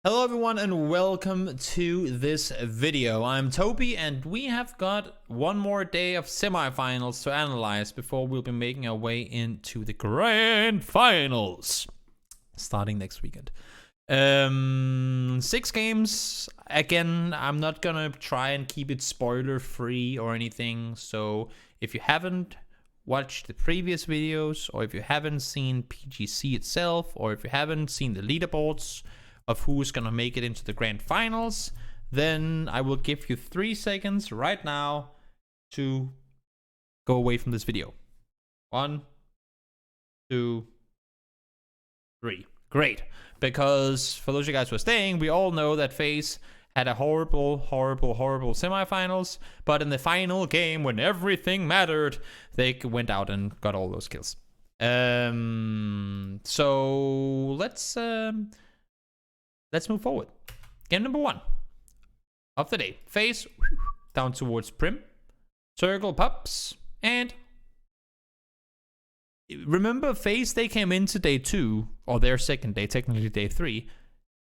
Hello everyone and welcome to this video. I'm Toby and we have got one more day of semifinals to analyze before we'll be making our way into the grand finals starting next weekend. 6 games. Again, I'm not gonna try and keep it spoiler free or anything, so if you haven't watched the previous videos, or if you haven't seen PGC itself, or if you haven't seen the leaderboards of who's gonna make it into the grand finals, then I will give you 3 seconds right now to go away from this video. 1, 2, 3. Great, because for those of you guys who are staying, we all know that FaZe had a horrible semifinals, but in the final game when everything mattered, they went out and got all those kills. So let's move forward. Game number 1 of the day. FaZe down towards Prim. Circle Pups. And remember, FaZe, they came into day 2, or their second day, technically day 3,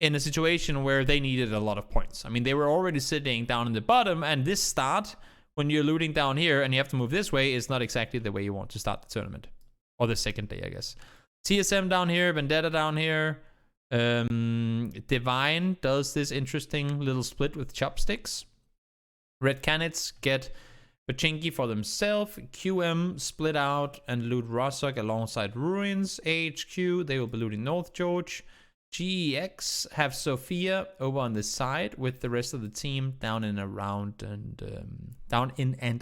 in a situation where they needed a lot of points. I mean, they were already sitting down in the bottom, and this start, when you're looting down here and you have to move this way, is not exactly the way you want to start the tournament. Or the second day, I guess. TSM down here, Vendetta down here. Divine does this interesting little split with chopsticks. Red Canids get Pachinki for themselves. QM split out and loot Rossok alongside Ruins. AHQ, they will be looting North George. GEX have Sophia over on the side with the rest of the team down in and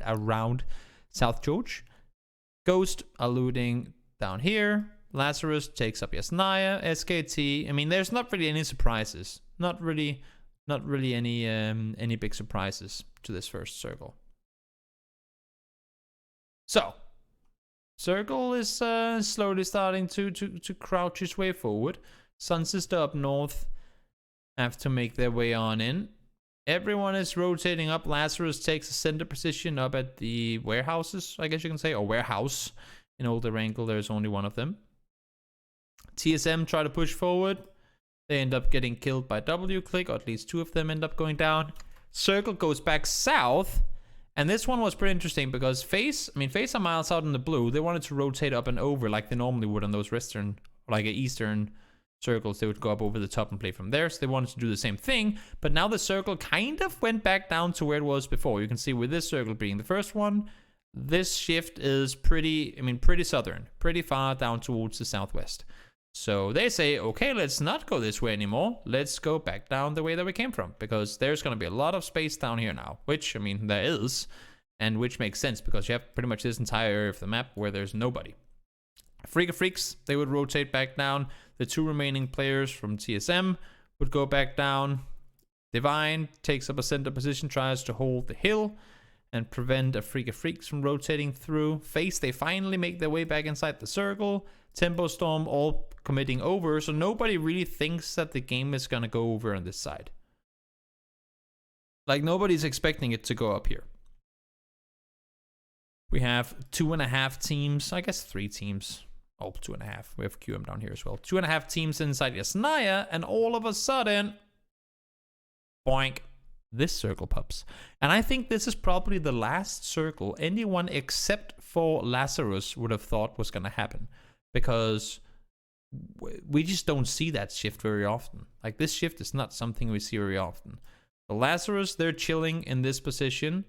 around South George. Ghost are looting down here. Lazarus takes up Yasnaya, SKT. I mean, there's not really any surprises. Not really any big surprises to this first circle. So, circle is slowly starting to crouch his way forward. Sun Sister up north have to make their way on in. Everyone is rotating up. Lazarus takes a center position up at the warehouses, I guess you can say, or warehouse. In old Erangel, there's only one of them. TSM try to push forward. They end up getting killed by W-Click, or at least 2 of them end up going down. Circle goes back south. And this one was pretty interesting because FaZe are miles out in the blue. They wanted to rotate up and over like they normally would on those western, like eastern circles. They would go up over the top and play from there. So they wanted to do the same thing. But now the circle kind of went back down to where it was before. You can see with this circle being the first one, this shift is pretty southern, pretty far down towards the southwest. So they say, okay, let's not go this way anymore. Let's go back down the way that we came from, because there's going to be a lot of space down here now, which, I mean, there is, and which makes sense because you have pretty much this entire area of the map where there's nobody. Freak of Freaks, they would rotate back down. The 2 remaining players from TSM would go back down. Divine takes up a center position, tries to hold the hill and prevent a Freak of Freaks from rotating through. FaZe, they finally make their way back inside the circle. Tempo Storm all committing over, so nobody really thinks that the game is gonna go over on this side. Like, nobody's expecting it to go up here. We have 2.5 teams, I guess 3 teams. Oh, 2.5. We have QM down here as well. 2.5 teams inside Yasnaya, and all of a sudden, boink, this circle pops. And I think this is probably the last circle anyone except for Lazarus would have thought was gonna happen. Because we just don't see that shift very often. Like, this shift is not something we see very often. So Lazarus, they're chilling in this position.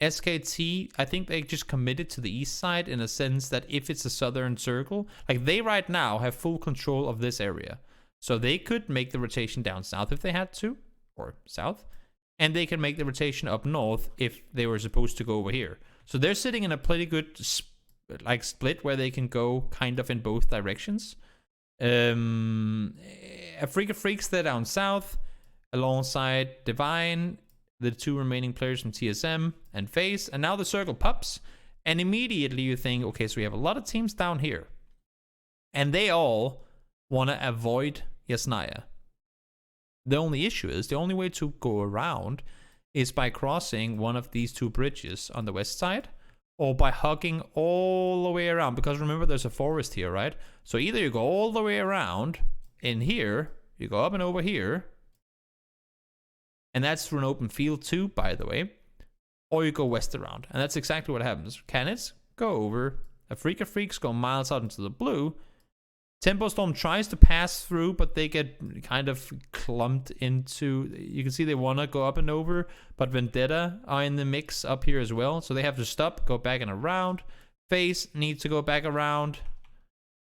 SKT, I think they just committed to the east side in a sense that if it's a southern circle, like, they right now have full control of this area. So they could make the rotation down south if they had to, or south, and they can make the rotation up north if they were supposed to go over here. So they're sitting in a pretty good split where they can go kind of in both directions. A Freak of Freaks, they're down south alongside Divine, the 2 remaining players from TSM and FaZe, and now the circle pops, and immediately you think, okay, so we have a lot of teams down here, and they all want to avoid Yasnaya. The only issue is, the only way to go around is by crossing one of these 2 bridges on the west side, or by hugging all the way around, because remember there's a forest here, right? So either you go all the way around in here, you go up and over here. And that's through an open field too, by the way. Or you go west around. And that's exactly what happens. Canids go over. Afrika Freaks go miles out into the blue. Tempo Storm tries to pass through, but they get kind of clumped into... You can see they want to go up and over, but Vendetta are in the mix up here as well. So they have to stop, go back and around. FaZe needs to go back around.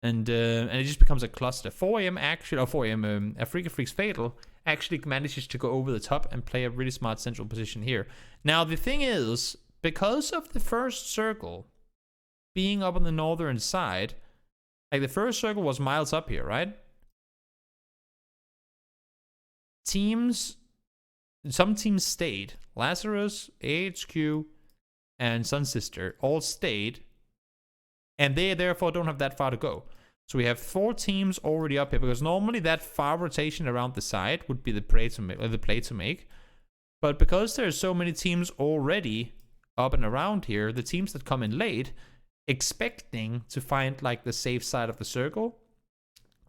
And it just becomes a cluster. 4am actually... Or 4am Afrika Freaks Fatal actually manages to go over the top and play a really smart central position here. Now, the thing is, because of the first circle being up on the northern side... Like, the first circle was miles up here, right? Some teams stayed. Lazarus, AHQ, and Sun Sister all stayed. And they therefore don't have that far to go. So we have 4 teams already up here. Because normally that far rotation around the side would be the play to make. But because there's so many teams already up and around here, the teams that come in late... expecting to find like the safe side of the circle,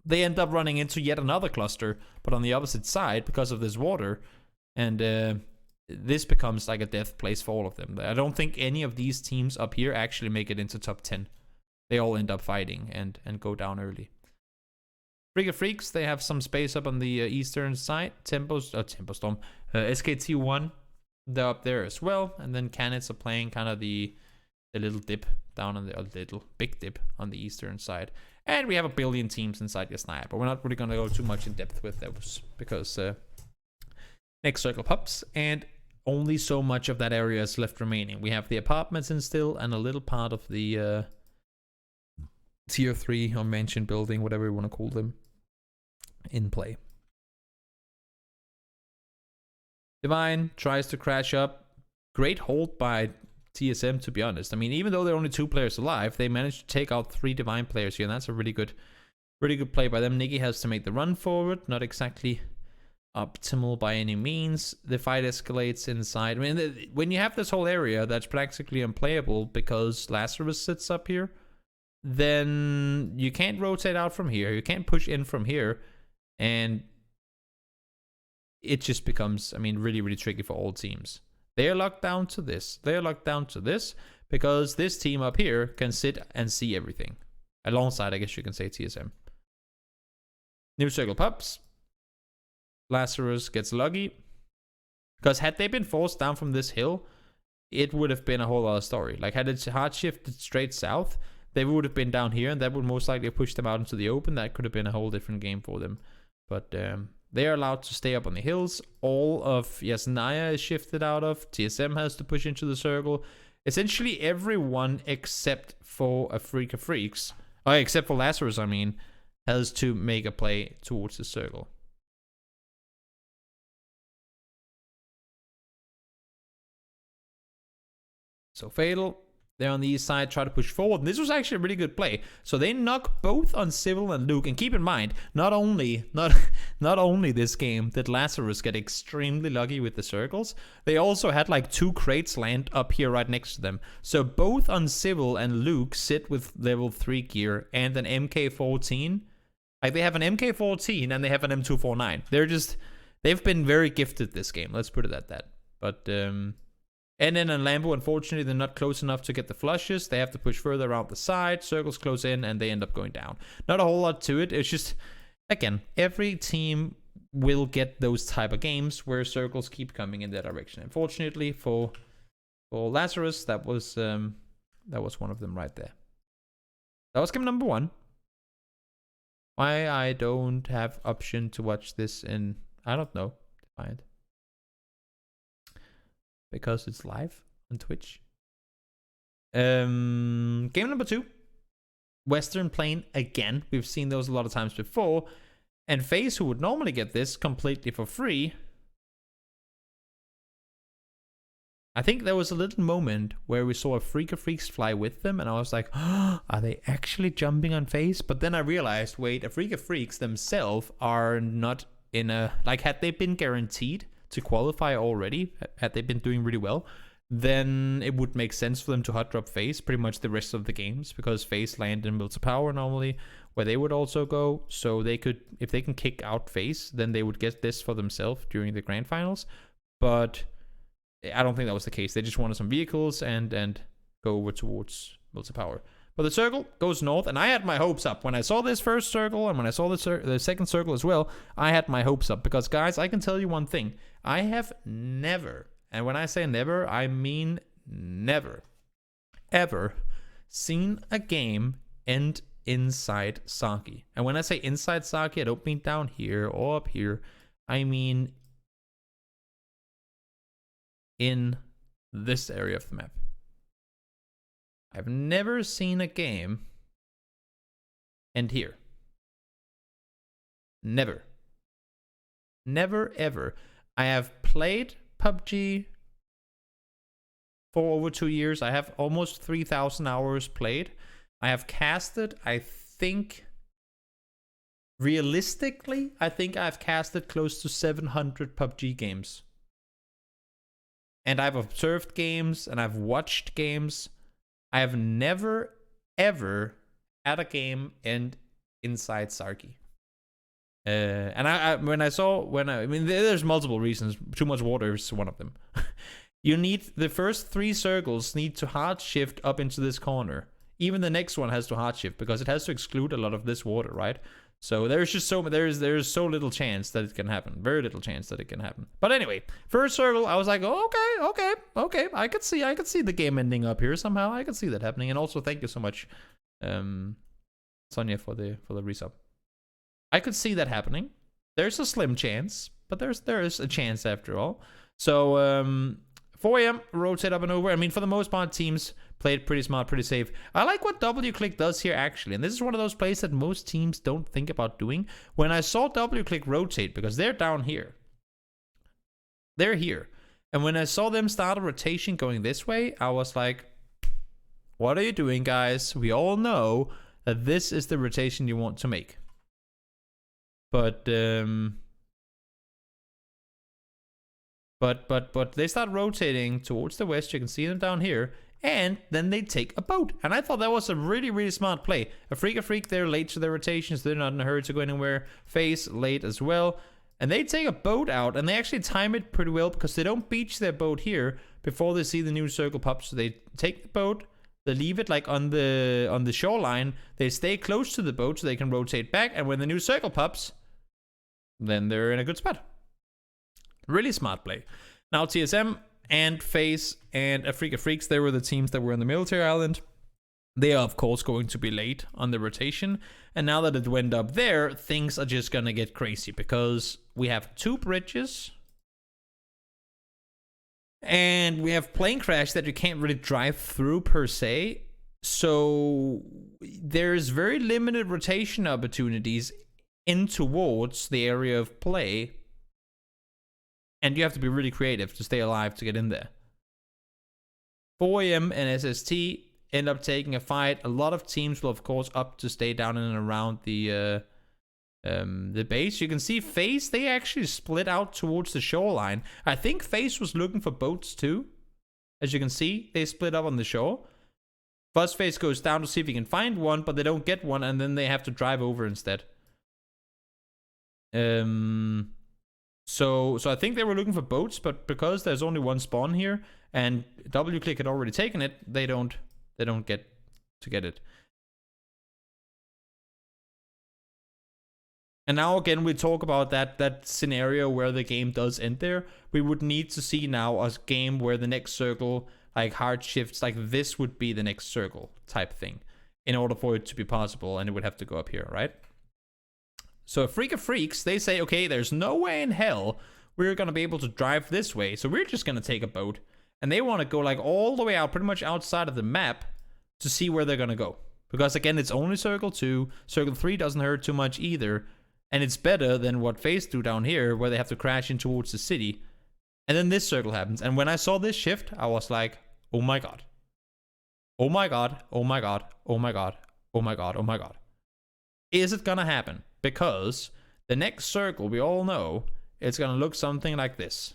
they end up running into yet another cluster, but on the opposite side because of this water, and this becomes like a death place for all of them. I don't think any of these teams up here actually make it into top 10. They all end up fighting and go down early. Afrika Freaks, they have some space up on the eastern side. Tempo Storm, SKT1, they're up there as well, and then Canids are playing kind of the little dip down on the little big dip on the eastern side. And we have a billion teams inside Yasnaya, but we're not really going to go too much in depth with those because next circle pops and only so much of that area is left remaining. We have the apartments in still and a little part of the tier 3 or mansion building, whatever you want to call them, in play. Divine tries to crash up. Great hold by TSM, to be honest. I mean, even though there are only 2 players alive, they managed to take out 3 Divine players here, and that's a really good play by them. Nikki has to make the run forward, not exactly optimal by any means. The fight escalates inside. I mean, when you have this whole area that's practically unplayable because Lazarus sits up here, then you can't rotate out from here, you can't push in from here, and it just becomes, I mean, really, really tricky for all teams. They're locked down to this. They're locked down to this because this team up here can sit and see everything. Alongside, I guess you can say, TSM. New circle pops. Lazarus gets lucky. Because had they been forced down from this hill, it would have been a whole other story. Like, had it hard shifted straight south, they would have been down here, and that would most likely have pushed them out into the open. That could have been a whole different game for them. But, they are allowed to stay up on the hills. All of Yasnaya is shifted out of. TSM has to push into the circle. Essentially, everyone except for Afrika Freaks, except for Lazarus, I mean, has to make a play towards the circle. So Fatal, they're on the east side, try to push forward. And this was actually a really good play. So they knock both on Civil and Luke. And keep in mind, not only this game did Lazarus get extremely lucky with the circles, they also had like 2 crates land up here right next to them. So both on Civil and Luke sit with level 3 gear and an MK14. Like, they have an MK14 and they have an M249. They've been very gifted this game. Let's put it at that. But, and then on Lambo, unfortunately, they're not close enough to get the flushes. They have to push further around the side. Circles close in, and they end up going down. Not a whole lot to it. It's just, again, every team will get those type of games where circles keep coming in that direction. Unfortunately, for Lazarus, that was one of them right there. That was game number 1. Why I don't have option to watch this in, I don't know. Find. Because it's live on Twitch. Game number 2. Western Plain again. We've seen those a lot of times before. And FaZe, who would normally get this completely for free. I think there was a little moment where we saw Afrika Freaks fly with them. And I was like, oh, are they actually jumping on FaZe? But then I realized, wait, Afrika Freaks themselves are not in a... Like, had they been guaranteed to qualify already, had they been doing really well, then it would make sense for them to hot drop FaZe pretty much the rest of the games, because FaZe land in Will to Power normally, where they would also go. So they could, if they can kick out FaZe, then they would get this for themselves during the grand finals. But I don't think that was the case. They just wanted some vehicles and go over towards Will to Power. But the circle goes north, and I had my hopes up. When I saw this first circle, and when I saw the second circle as well, I had my hopes up. Because, guys, I can tell you one thing. I have never, and when I say never, I mean never, ever seen a game end inside Saki. And when I say inside Saki, I don't mean down here or up here. I mean in this area of the map. I've never seen a game end here. Never. Never, ever. I have played PUBG for over 2 years. I have almost 3,000 hours played. I have casted, I think, realistically, I think I've casted close to 700 PUBG games. And I've observed games, and I've watched games. I have never, ever had a game end inside Saki. And I mean, there's multiple reasons. Too much water is one of them. You need, the first 3 circles need to hard shift up into this corner. Even the next one has to hard shift, because it has to exclude a lot of this water, right? So there's just there's so little chance that it can happen. Very little chance that it can happen. But anyway, first circle, I was like, oh, okay. I could see the game ending up here somehow. I could see that happening. And also, thank you so much, Sonia, for the resub. I could see that happening. There's a slim chance, but there is a chance after all. So 4 AM, rotate up and over. I mean, for the most part, teams played pretty smart, pretty safe. I like what W-Click does here, actually. And this is one of those plays that most teams don't think about doing. When I saw W-Click rotate, because they're down here. They're here. And when I saw them start a rotation going this way, I was like, what are you doing, guys? We all know that this is the rotation you want to make. But they start rotating towards the west. You can see them down here. And then they take a boat. And I thought that was a really, really smart play. A Freak, they're late to their rotations. They're not in a hurry to go anywhere. FaZe, late as well. And they take a boat out. And they actually time it pretty well, because they don't beach their boat here before they see the new circle pop. So they take the boat. They leave it like on the shoreline. They stay close to the boat so they can rotate back. And when the new circle pops, then they're in a good spot. Really smart play. Now TSM and FaZe and Afrika Freaks, they were the teams that were on the military island. They are, of course, going to be late on the rotation. And now that it went up there, things are just going to get crazy, because we have 2 bridges. And we have plane crash that you can't really drive through per se. So there's very limited rotation opportunities in towards the area of play. And you have to be really creative to stay alive to get in there. 4 AM and SST end up taking a fight. A lot of teams will, of course, opt to stay down in and around the base. You can see FaZe, they actually split out towards the shoreline. I think FaZe was looking for boats too. As you can see, they split up on the shore. First FaZe goes down to see if he can find one, but they don't get one, and then they have to drive over instead. So I think they were looking for boats, but because there's only one spawn here and W-Click had already taken it, they don't get to get it. And now again, we talk about that scenario where the game does end there. We would need to see now a game where the next circle, like hard shifts, like this would be the next circle type thing, in order for it to be possible, and it would have to go up here, right? So Afrika Freaks, they say, okay, there's no way in hell we're going to be able to drive this way, so we're just going to take a boat. And they want to go like all the way out, pretty much outside of the map, to see where they're going to go. Because again, it's only Circle 2. Circle 3 doesn't hurt too much either. And it's better than what FaZe do down here, where they have to crash in towards the city. And then this circle happens. And when I saw this shift, I was like, oh my god. Oh my god, oh my god, oh my god, oh my god, oh my god. Is it going to happen? Because the next circle, we all know, it's going to look something like this.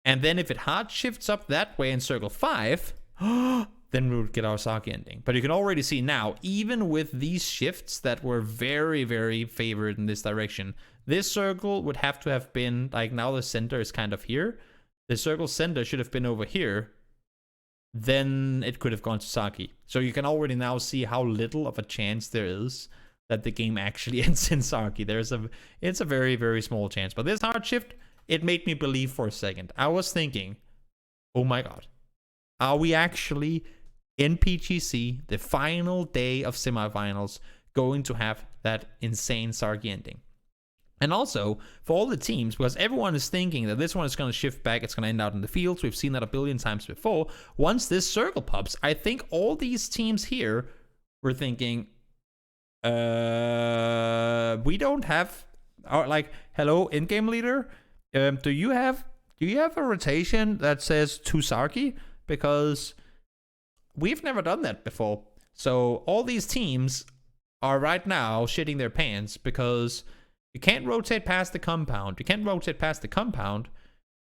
And then if it hard shifts up that way in circle 5, then we would get our Saki ending. But you can already see now, even with these shifts that were very, very favored in this direction, this circle would have to have been, like, now the center is kind of here. The circle center should have been over here. Then it could have gone to Saki. So you can already now see how little of a chance there is that the game actually ends in Saki. It's a very, very small chance. But this hard shift, it made me believe for a second. I was thinking, oh my god, are we actually in PGC, the final day of semifinals, going to have that insane Saki ending? And also, for all the teams, because everyone is thinking that this one is going to shift back, it's going to end out in the fields. We've seen that a billion times before. Once this circle pops, I think all these teams here were thinking, we don't have, like, hello, in-game leader, do you have a rotation that says to Saki? Because we've never done that before. So all these teams are right now shitting their pants because you can't rotate past the compound. You can't rotate past the compound.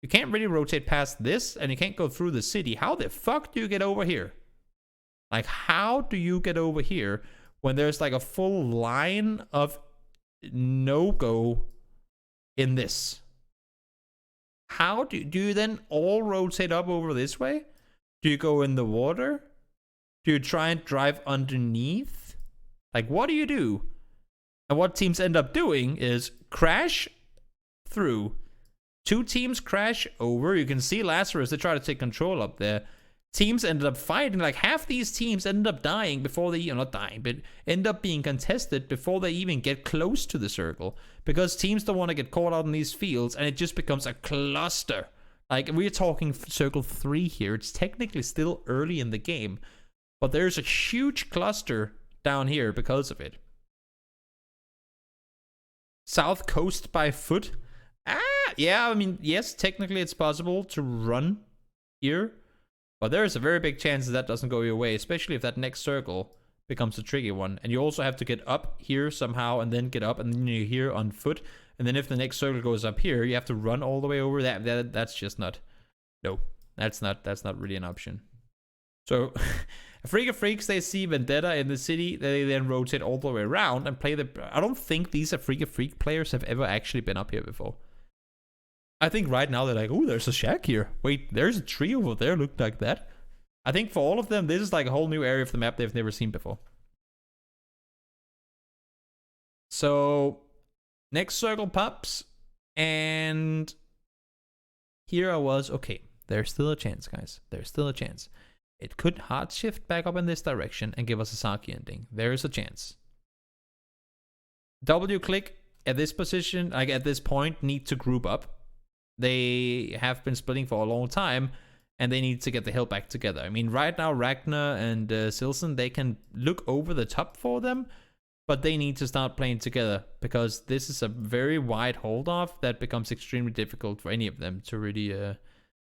You can't really rotate past this, and you can't go through the city. How the fuck do you get over here? Like, how do you get over here when there's like a full line of no-go in this? How do you then all rotate up over this way? Do you go in the water? Do you try and drive underneath? Like, what do you do? And what teams end up doing is crash through. 2 teams crash over. You can see Lazarus, they try to take control up there. Teams ended up fighting. Like, half these teams ended up dying before they, not dying, but end up being contested before they even get close to the circle. Because teams don't want to get caught out in these fields, and it just becomes a cluster. Like, we're talking circle 3 here. It's technically still early in the game, but there's a huge cluster down here because of it. South Coast by foot? Yeah, I mean, yes, technically it's possible to run here, but there's a very big chance that doesn't go your way, especially if that next circle becomes a tricky one. And you also have to get up here somehow, and then get up, and then you're here on foot. And then if the next circle goes up here, you have to run all the way over. That's just not... No, that's not really an option. So, a Freak of Freaks, they see Vendetta in the city, they then rotate all the way around and play the... I don't think these Freak of Freak players have ever actually been up here before. I think right now they're like, oh, there's a shack here. Wait, there's a tree over there, look like that. I think for all of them, this is like a whole new area of the map they've never seen before. So, next circle pops, and here I was, okay, there's still a chance, guys. There's still a chance. It could hard shift back up in this direction and give us a Saki ending. There is a chance. W click at this position, like at this point, need to group up. They have been splitting for a long time, and they need to get the hill back together. I mean, right now, Ragnar and Silson, they can look over the top for them, but they need to start playing together, because this is a very wide hold-off that becomes extremely difficult for any of them to really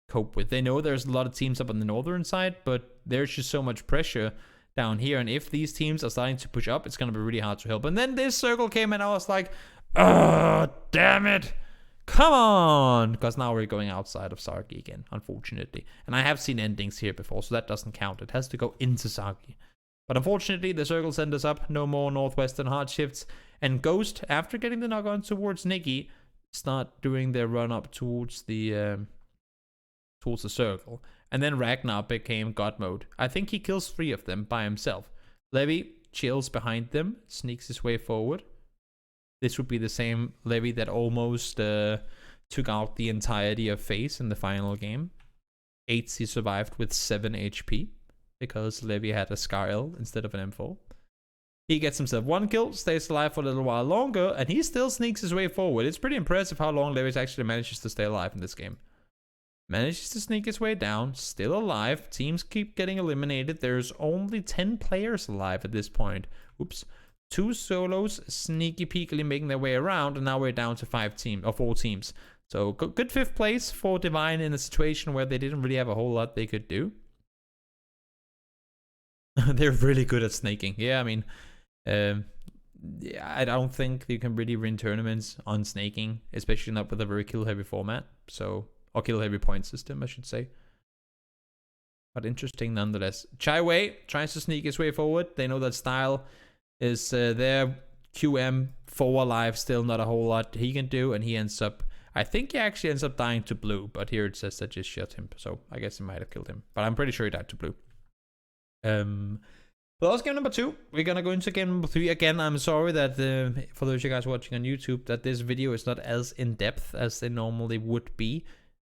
cope with. They know there's a lot of teams up on the northern side, but there's just so much pressure down here, and if these teams are starting to push up, it's going to be really hard to help. And then this circle came, and I was like, oh, damn it. Come on! Because now we're going outside of Saki again, unfortunately. And I have seen endings here before, so that doesn't count. It has to go into Saki. But unfortunately, the circle sent us up. No more northwestern hard shifts. And Ghost, after getting the knock on towards Nikki, start doing their run up towards the circle. And then Ragnar became God mode. I think he kills 3 of them by himself. Levy chills behind them, sneaks his way forward. This would be the same Levy that almost took out the entirety of FaZe in the final game. 8 he survived with 7 HP because Levy had a Scar L instead of an M4. He gets himself 1 kill, stays alive for a little while longer, and he still sneaks his way forward. It's pretty impressive how long Levy actually manages to stay alive in this game. Manages to sneak his way down, still alive. Teams keep getting eliminated. There's only 10 players alive at this point. Oops. 2 solos sneaky peekily making their way around, and now we're down to 4 teams. So good 5th place for Divine in a situation where they didn't really have a whole lot they could do. They're really good at snaking. Yeah, I mean, I don't think you can really win tournaments on snaking, especially not with a very kill heavy format. So Or kill heavy point system, I should say. But interesting nonetheless. Chai Wei tries to sneak his way forward. They know that Style is there. QM 4 alive, still not a whole lot he can do, and he ends up, I think he actually ends up dying to blue, but here it says that just shot him, so I guess it might have killed him, but I'm pretty sure he died to blue. But that was game number 2. We're gonna go into game number 3 again. I'm sorry that for those of you guys watching on YouTube, that this video is not as in depth as they normally would be.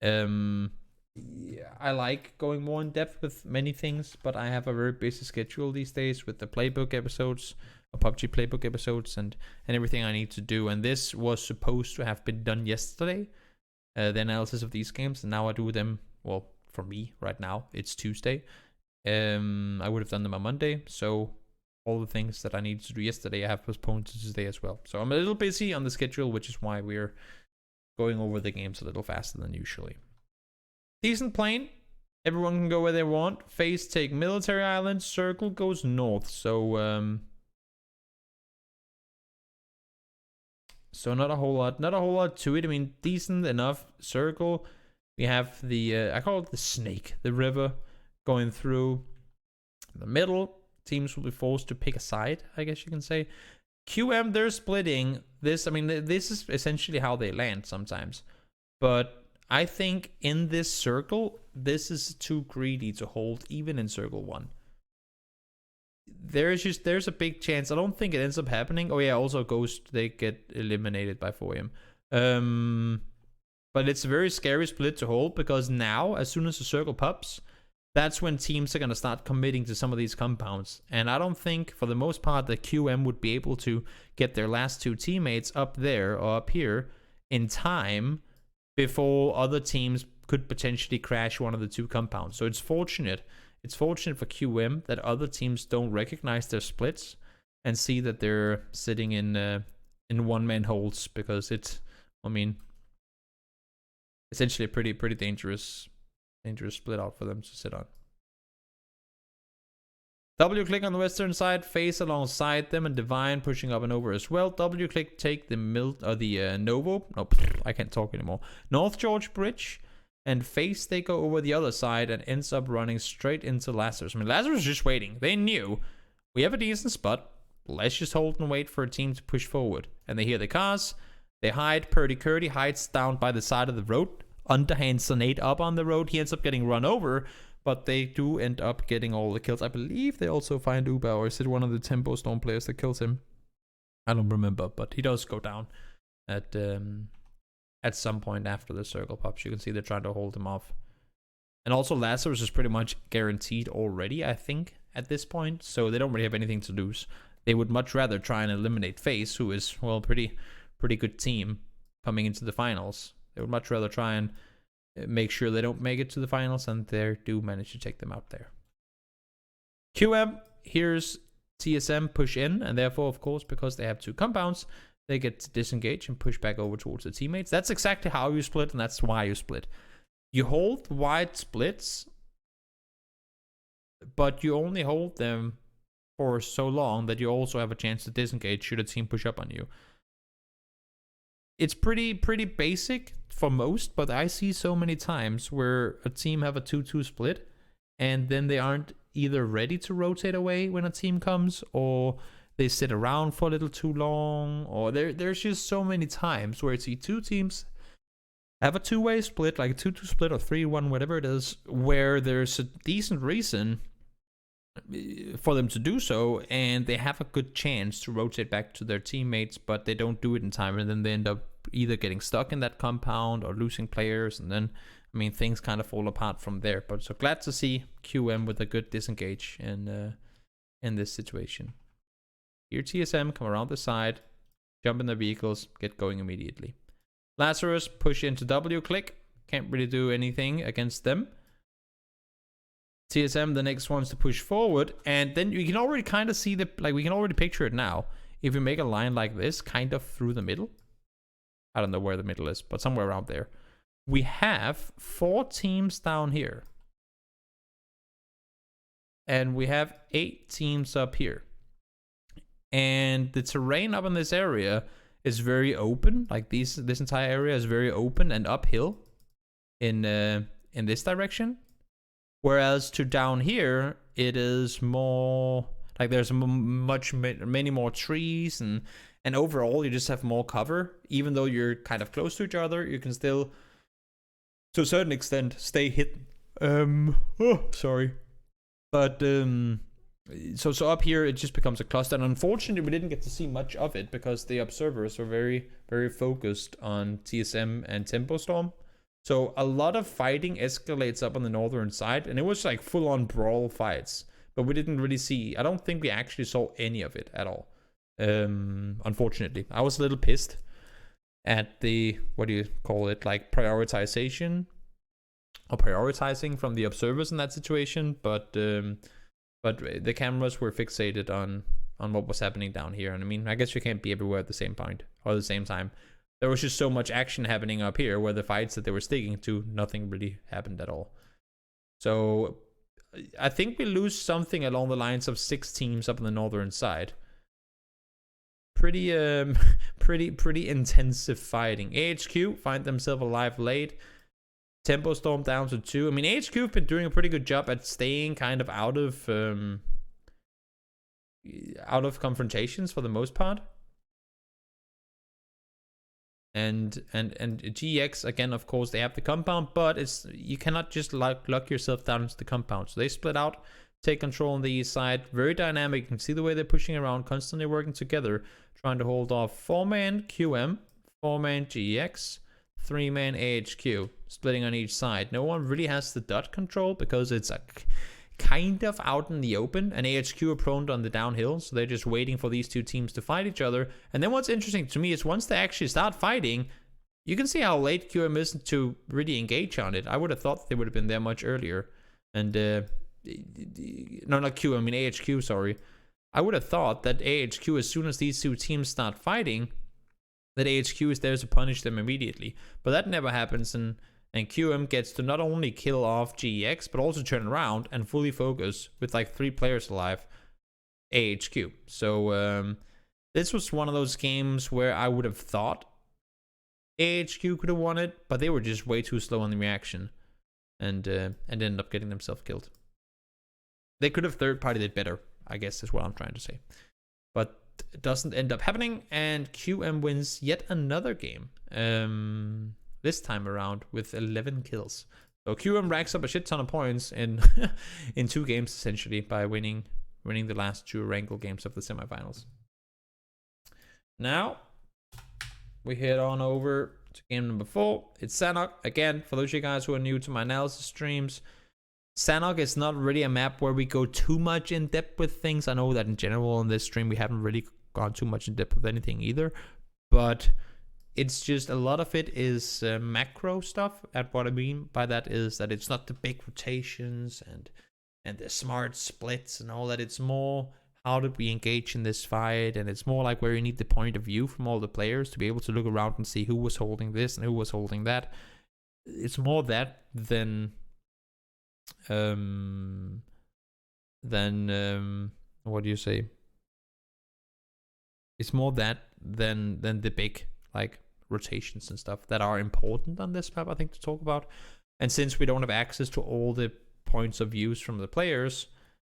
Yeah, I like going more in depth with many things, but I have a very busy schedule these days with the playbook episodes, or PUBG playbook episodes, and everything I need to do. And this was supposed to have been done yesterday, the analysis of these games, and now I do them, well, for me right now, it's Tuesday. I would have done them on Monday, so all the things that I needed to do yesterday I have postponed to today as well. So I'm a little busy on the schedule, which is why we're going over the games a little faster than usually. Decent plane. Everyone can go where they want. FaZe take military island. Circle goes north. So not a whole lot to it. I mean, decent enough. Circle. We have the I call it the snake, the river going through the middle. Teams will be forced to pick a side, I guess you can say. QM, they're splitting this. I mean, this is essentially how they land sometimes, but I think in this circle, this is too greedy to hold, even in circle 1. There's a big chance. I don't think it ends up happening. Oh yeah, also Ghost, they get eliminated by 4M. But it's a very scary split to hold, because now, as soon as the circle pops, that's when teams are going to start committing to some of these compounds. And I don't think, for the most part, that QM would be able to get their last 2 teammates up there or up here in time before other teams could potentially crash one of the 2 compounds. So it's fortunate. It's fortunate for QM that other teams don't recognize their splits and see that they're sitting in one-man holds, because it's, I mean, essentially a pretty dangerous split out for them to sit on. W click on the western side, FaZe alongside them, and Divine pushing up and over as well. W click take the Novo. No, I can't talk anymore. North George Bridge, and FaZe, they go over the other side and ends up running straight into Lazarus. I mean, Lazarus is just waiting. They knew we have a decent spot. Let's just hold and wait for a team to push forward. And they hear the cars. They hide. Purdy Curdy hides down by the side of the road. Underhand Sonate up on the road. He ends up getting run over, but they do end up getting all the kills. I believe they also find Uber, or is it one of the Tempo Storm players that kills him? I don't remember, but he does go down at some point after the circle pops. You can see they're trying to hold him off. And also Lazarus is pretty much guaranteed already, I think, at this point, so they don't really have anything to lose. They would much rather try and eliminate FaZe, who is, well, pretty good team coming into the finals. They would much rather try and make sure they don't make it to the finals, and they do manage to take them out there. QM, here's TSM push in, and therefore, of course, because they have 2 compounds, they get to disengage and push back over towards the teammates. That's exactly how you split, and that's why you split. You hold wide splits, but you only hold them for so long that you also have a chance to disengage should a team push up on you. It's pretty basic for most, but I see so many times where a team have a 2-2 split, and then they aren't either ready to rotate away when a team comes, or they sit around for a little too long, or there's just so many times where I see 2 teams have a 2-way split, like a 2-2 split or 3-1, whatever it is, where there's a decent reason for them to do so, and they have a good chance to rotate back to their teammates, but they don't do it in time, and then they end up either getting stuck in that compound or losing players, and then, I mean, things kind of fall apart from there. But so glad to see QM with a good disengage in this situation. Here TSM come around the side, jump in their vehicles, get going immediately. Lazarus push into W click, can't really do anything against them. TSM, the next one's to push forward, and then you can already kind of see we can already picture it now. If we make a line like this, kind of through the middle, I don't know where the middle is, but somewhere around there, we have 4 teams down here, and we have 8 teams up here, and the terrain up in this area is very open. Like this entire area is very open and uphill. in this direction. Whereas to down here, it is more like there's many more trees, and overall you just have more cover. Even though you're kind of close to each other, you can still, to a certain extent, stay hidden. Sorry. But so up here it just becomes a cluster, and unfortunately we didn't get to see much of it because the observers were very, very focused on TSM and Tempo Storm. So a lot of fighting escalates up on the northern side, and it was like full-on brawl fights. But we didn't really see, I don't think we actually saw any of it at all. Unfortunately. I was a little pissed at the, what do you call it, like prioritization or prioritizing from the observers in that situation, but the cameras were fixated on what was happening down here. And I mean, I guess you can't be everywhere at the same point or the same time. There was just so much action happening up here where the fights that they were sticking to, nothing really happened at all. So I think we lose something along the lines of 6 teams up on the northern side. Pretty intensive fighting. AHQ find themselves alive late. Tempo Storm down to 2. I mean, AHQ have been doing a pretty good job at staying kind of out of confrontations for the most part. And GX, again, of course, they have the compound, but you cannot just lock yourself down into the compound. So they split out, take control on the east side. Very dynamic. You can see the way they're pushing around, constantly working together, trying to hold off 4-man QM, 4-man GX, 3-man AHQ, splitting on each side. No one really has the dot control because it's kind of out in the open, and AHQ are prone on the downhill, so they're just waiting for these two teams to fight each other. And then what's interesting to me is once they actually start fighting, you can see how late QM is to really engage on it. I would have thought they would have been there much earlier. And no, not QM, I mean AHQ, sorry. I would have thought that AHQ, as soon as these two teams start fighting, that AHQ is there to punish them immediately. But that never happens, and QM gets to not only kill off GEX, but also turn around and fully focus with like 3 players alive, AHQ. So this was one of those games where I would have thought AHQ could have won it, but they were just way too slow on the reaction, and ended up getting themselves killed. They could have third-partied it better, I guess is what I'm trying to say. But it doesn't end up happening, and QM wins yet another game. This time around with 11 kills. So QM racks up a shit ton of points in in 2 games essentially by winning the last 2 Erangel games of the semifinals. Now we head on over to game number 4. It's Sanhok. Again, for those of you guys who are new to my analysis streams, Sanhok is not really a map where we go too much in depth with things. I know that in general in this stream we haven't really gone too much in depth with anything either, but it's just a lot of it is macro stuff. And what I mean by that is that it's not the big rotations and the smart splits and all that. It's more how did we engage in this fight, and it's more like where you need the point of view from all the players to be able to look around and see who was holding this and who was holding that. It's more that than what do you say? It's more that than the big like rotations and stuff that are important on this map, I think, to talk about. And since we don't have access to all the points of views from the players,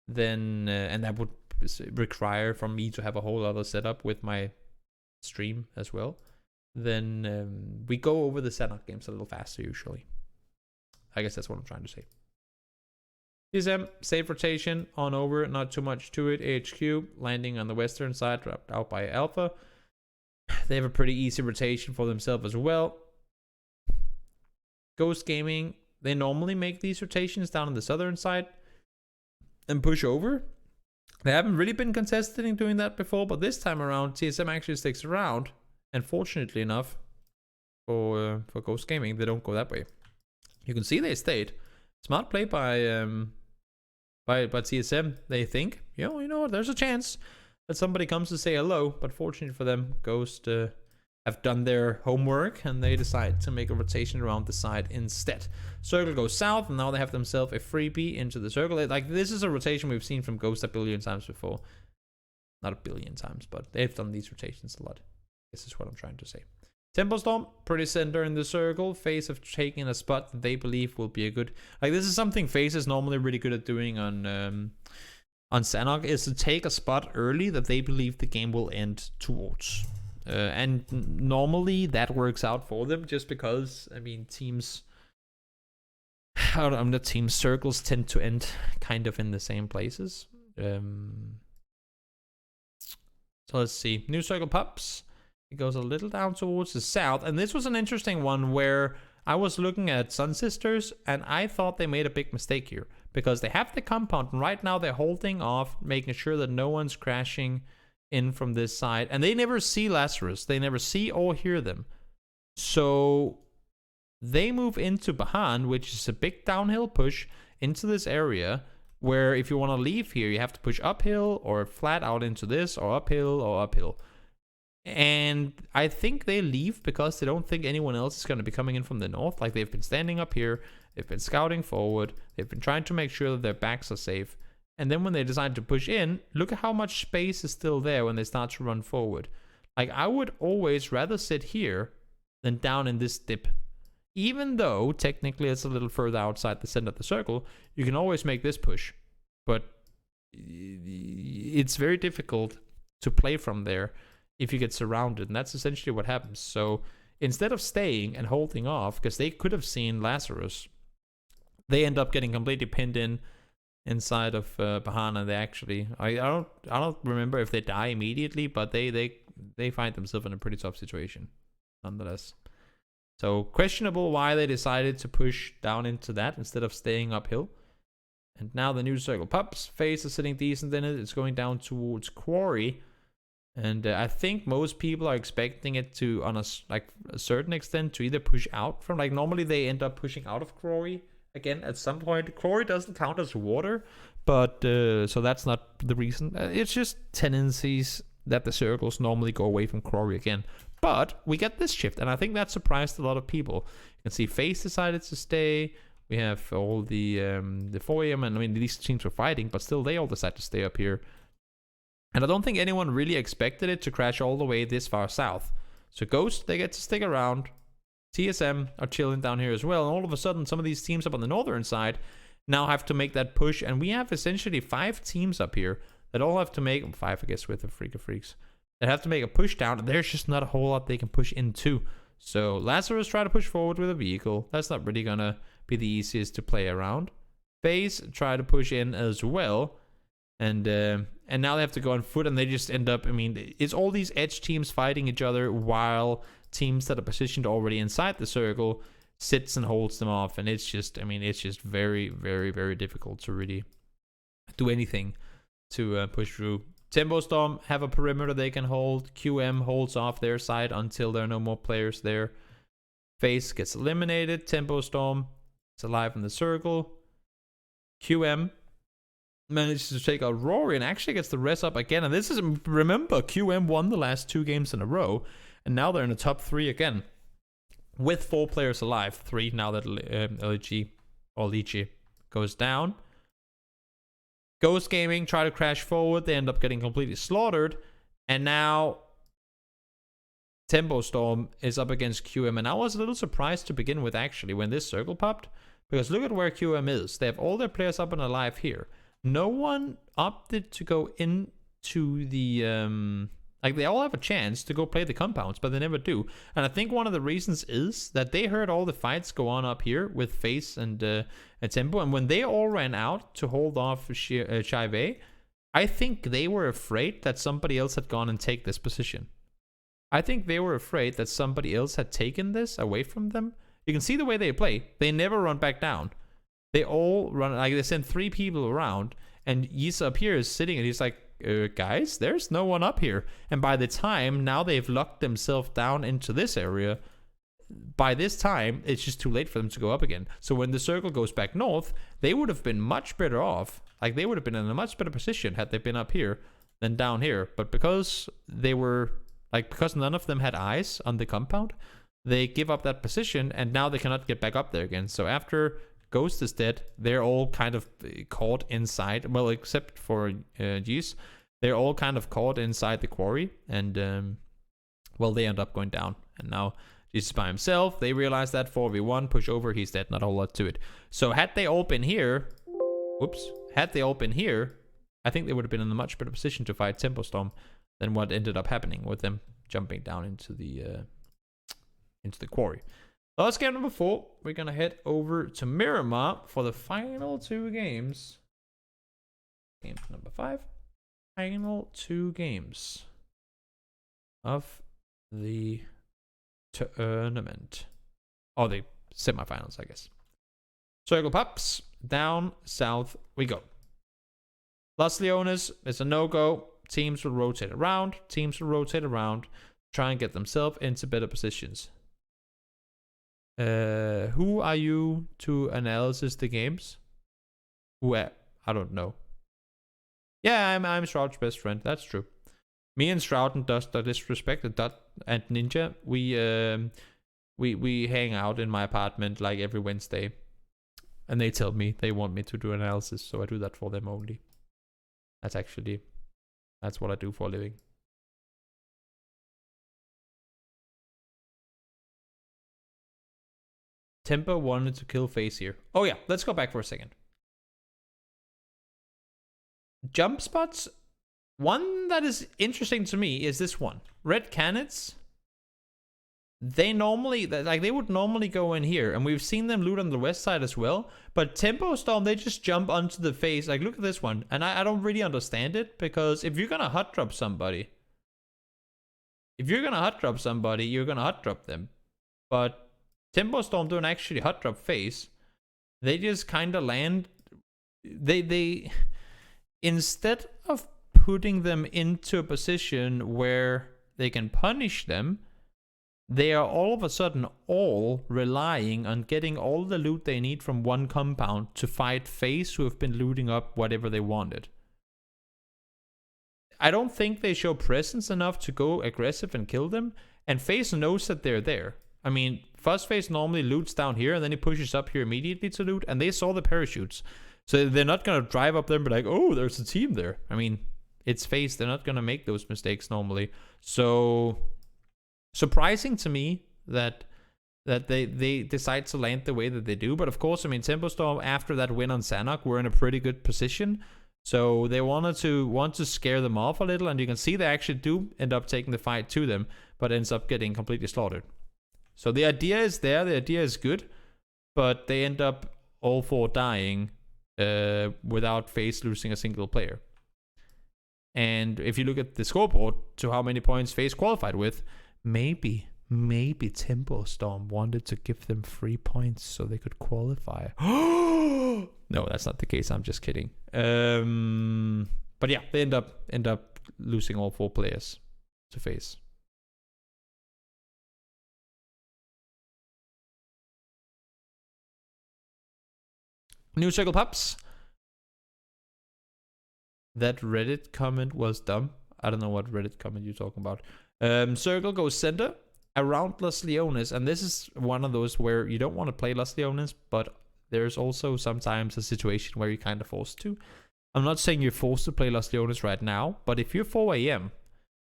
then and that would require from me to have a whole other setup with my stream as well, then we go over the Sanhok games a little faster usually. I guess that's what I'm trying to say. TSM, safe rotation on over, not too much to it. AHQ landing on the western side, dropped out by Alpha. They have a pretty easy rotation for themselves as well. Ghost Gaming, they normally make these rotations down on the southern side and push over. They haven't really been contested in doing that before, but this time around, TSM actually sticks around. And fortunately enough, for Ghost Gaming, they don't go that way. You can see they stayed. Smart play by TSM. They think, you know what, there's a chance that somebody comes to say hello, but fortunately for them, Ghost have done their homework and they decide to make a rotation around the side instead. Circle goes south, and now they have themselves a freebie into the circle. Like, this is a rotation we've seen from Ghost a billion times before. Not a billion times, but they've done these rotations a lot. This is what I'm trying to say. Tempo Storm, pretty center in the circle. FaZe have taken a spot that they believe will be a good... Like, this is something FaZe is normally really good at doing on Sanhok, is to take a spot early that they believe the game will end towards. And normally that works out for them, just because, I mean, teams... not teams, circles tend to end kind of in the same places. So let's see. New circle pops. It goes a little down towards the south. And this was an interesting one where I was looking at Sun Sisters and I thought they made a big mistake here. Because they have the compound and right now they're holding off, making sure that no one's crashing in from this side. And they never see Lazarus. They never see or hear them. So they move into Bahan, which is a big downhill push into this area. Where if you want to leave here, you have to push uphill or flat out into this, or uphill or uphill. And I think they leave because they don't think anyone else is going to be coming in from the north. Like, they've been standing up here, they've been scouting forward, they've been trying to make sure that their backs are safe. And then when they decide to push in, look at how much space is still there when they start to run forward. Like, I would always rather sit here than down in this dip. Even though, technically, it's a little further outside the center of the circle, you can always make this push. But it's very difficult to play from there if you get surrounded. And that's essentially what happens. So instead of staying and holding off, because they could have seen Lazarus, they end up getting completely pinned inside of Bahana. They actually... I don't remember if they die immediately, but they find themselves in a pretty tough situation, nonetheless. So questionable why they decided to push down into that instead of staying uphill. And now the new circle pops. FaZe is sitting decent in it. It's going down towards Quarry. And I think most people are expecting it to, on a certain extent, to either push out from... Like, normally they end up pushing out of Quarry again at some point. Quarry doesn't count as water, but so that's not the reason. It's just tendencies that the circles normally go away from Quarry again. But we get this shift, and I think that surprised a lot of people. You can see FaZe decided to stay. We have all the Foyam, and I mean, these teams were fighting, but still they all decided to stay up here. And I don't think anyone really expected it to crash all the way this far south. So Ghost, they get to stick around. TSM are chilling down here as well. And all of a sudden, some of these teams up on the northern side now have to make that push. And we have essentially 5 teams up here that all have to make... 5, I guess, with the Freak of Freaks. That have to make a push down, and there's just not a whole lot they can push into. So Lazarus try to push forward with a vehicle. That's not really gonna be the easiest to play around. FaZe try to push in as well, and now they have to go on foot, and they just end up... I mean, it's all these edge teams fighting each other while teams that are positioned already inside the circle sits and holds them off, and it's just... I mean, it's just very, very, very difficult to really do anything to push through. Tempo Storm have a perimeter they can hold. QM holds off their side until there are no more players there. FaZe gets eliminated. Tempo Storm is alive in the circle. QM manages to take out Rory and actually gets the res up again. And this is... Remember, QM won the last 2 games in a row. And now they're in the top 3 again. With 4 players alive. 3 now that Lychee goes down. Ghost Gaming try to crash forward. They end up getting completely slaughtered. And now Tempo Storm is up against QM. And I was a little surprised to begin with, actually, when this circle popped. Because look at where QM is. They have all their players up and alive here. No one opted to go into the... Like, they all have a chance to go play the compounds, but they never do. And I think one of the reasons is that they heard all the fights go on up here with FaZe and Tempo. And when they all ran out to hold off Shive, I think they were afraid that somebody else had gone and take this position. I think they were afraid that somebody else had taken this away from them. You can see the way they play. They never run back down. They all run... Like, they send 3 people around, and Yisa up here is sitting, and he's like, guys, there's no one up here. And by the time now they've locked themselves down into this area, by this time it's just too late for them to go up again. So when the circle goes back north, they would have been much better off. Like, they would have been in a much better position had they been up here than down here. But because they were like, because none of them had eyes on the compound, they give up that position, and now they cannot get back up there again. So after Ghost is dead, they're all kind of caught inside. Well, except for G's. They're all kind of caught inside the quarry. And, well, they end up going down. And now He's by himself. They realize that 4v1, push over, he's dead. Not a whole lot to it. So had they all been here, had they all been here, I think they would have been in a much better position to fight Tempo Storm than what ended up happening with them jumping down into the quarry. Last game number 4, we're gonna head over to Miramar for the final 2 games. Game number 5, final 2 games of the tournament. Or the semifinals, I guess. Circle Pups, down south we go. Los Leones is a no-go. Teams will rotate around. Try and get themselves into better positions. Who are you to analysis the games? I don't know. Yeah, I'm Shroud's best friend. That's true. Me and Shroud and Dust are disrespected. Dot and Ninja, we hang out in my apartment like every Wednesday, and they tell me they want me to do analysis, so I do that for them only. That's what I do for a living. Tempo wanted to kill FaZe here. Oh yeah, let's go back for a second. Jump spots. One that is interesting to me is this one. Red Canids. They would normally go in here, and we've seen them loot on the west side as well. But Tempo Storm, they just jump onto the face. Like, look at this one. And I don't really understand it, because if you're gonna hot drop somebody, you're gonna hot drop them. But Tempo Storm don't actually hot drop face. They just kind of land. They instead of putting them into a position where they can punish them, they are all of a sudden all relying on getting all the loot they need from one compound to fight FaZe, who have been looting up whatever they wanted. I don't think they show presence enough to go aggressive and kill them, and FaZe knows that they're there. I mean, Fuzz FaZe normally loots down here, and then he pushes up here immediately to loot, and they saw the parachutes. So they're not going to drive up there and be like, oh, there's a team there. I mean, it's FaZe. They're not going to make those mistakes normally. So surprising to me that they decide to land the way that they do. But of course, I mean, Tempo Storm, after that win on Sanhok, were in a pretty good position. So they want to scare them off a little, and you can see they actually do end up taking the fight to them, but ends up getting completely slaughtered. So the idea is there, the idea is good, but they end up all 4 dying without FaZe losing a single player. And if you look at the scoreboard to how many points FaZe qualified with, maybe Tempo Storm wanted to give them 3 points so they could qualify. No, that's not the case. I'm just kidding. But yeah, they end up losing all 4 players to FaZe. New Circle Pups. That Reddit comment was dumb. I don't know what Reddit comment you're talking about. Circle goes center around Los Leones, and this is one of those where you don't want to play Los Leones, but there's also sometimes a situation where you're kind of forced to. I'm not saying you're forced to play Los Leones right now, but if you're 4 AM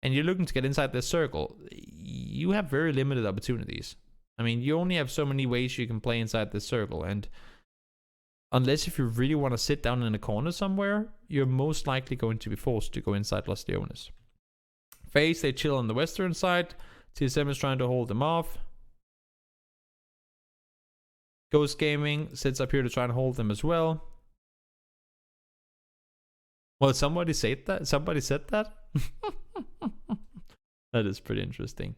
and you're looking to get inside this circle, you have very limited opportunities. I mean, you only have so many ways you can play inside this circle, and unless if you really want to sit down in a corner somewhere, you're most likely going to be forced to go inside Los Leones. FaZe, they chill on the western side. TSM is trying to hold them off. Ghost Gaming sits up here to try and hold them as well. Well, somebody said that? Somebody said that? That is pretty interesting.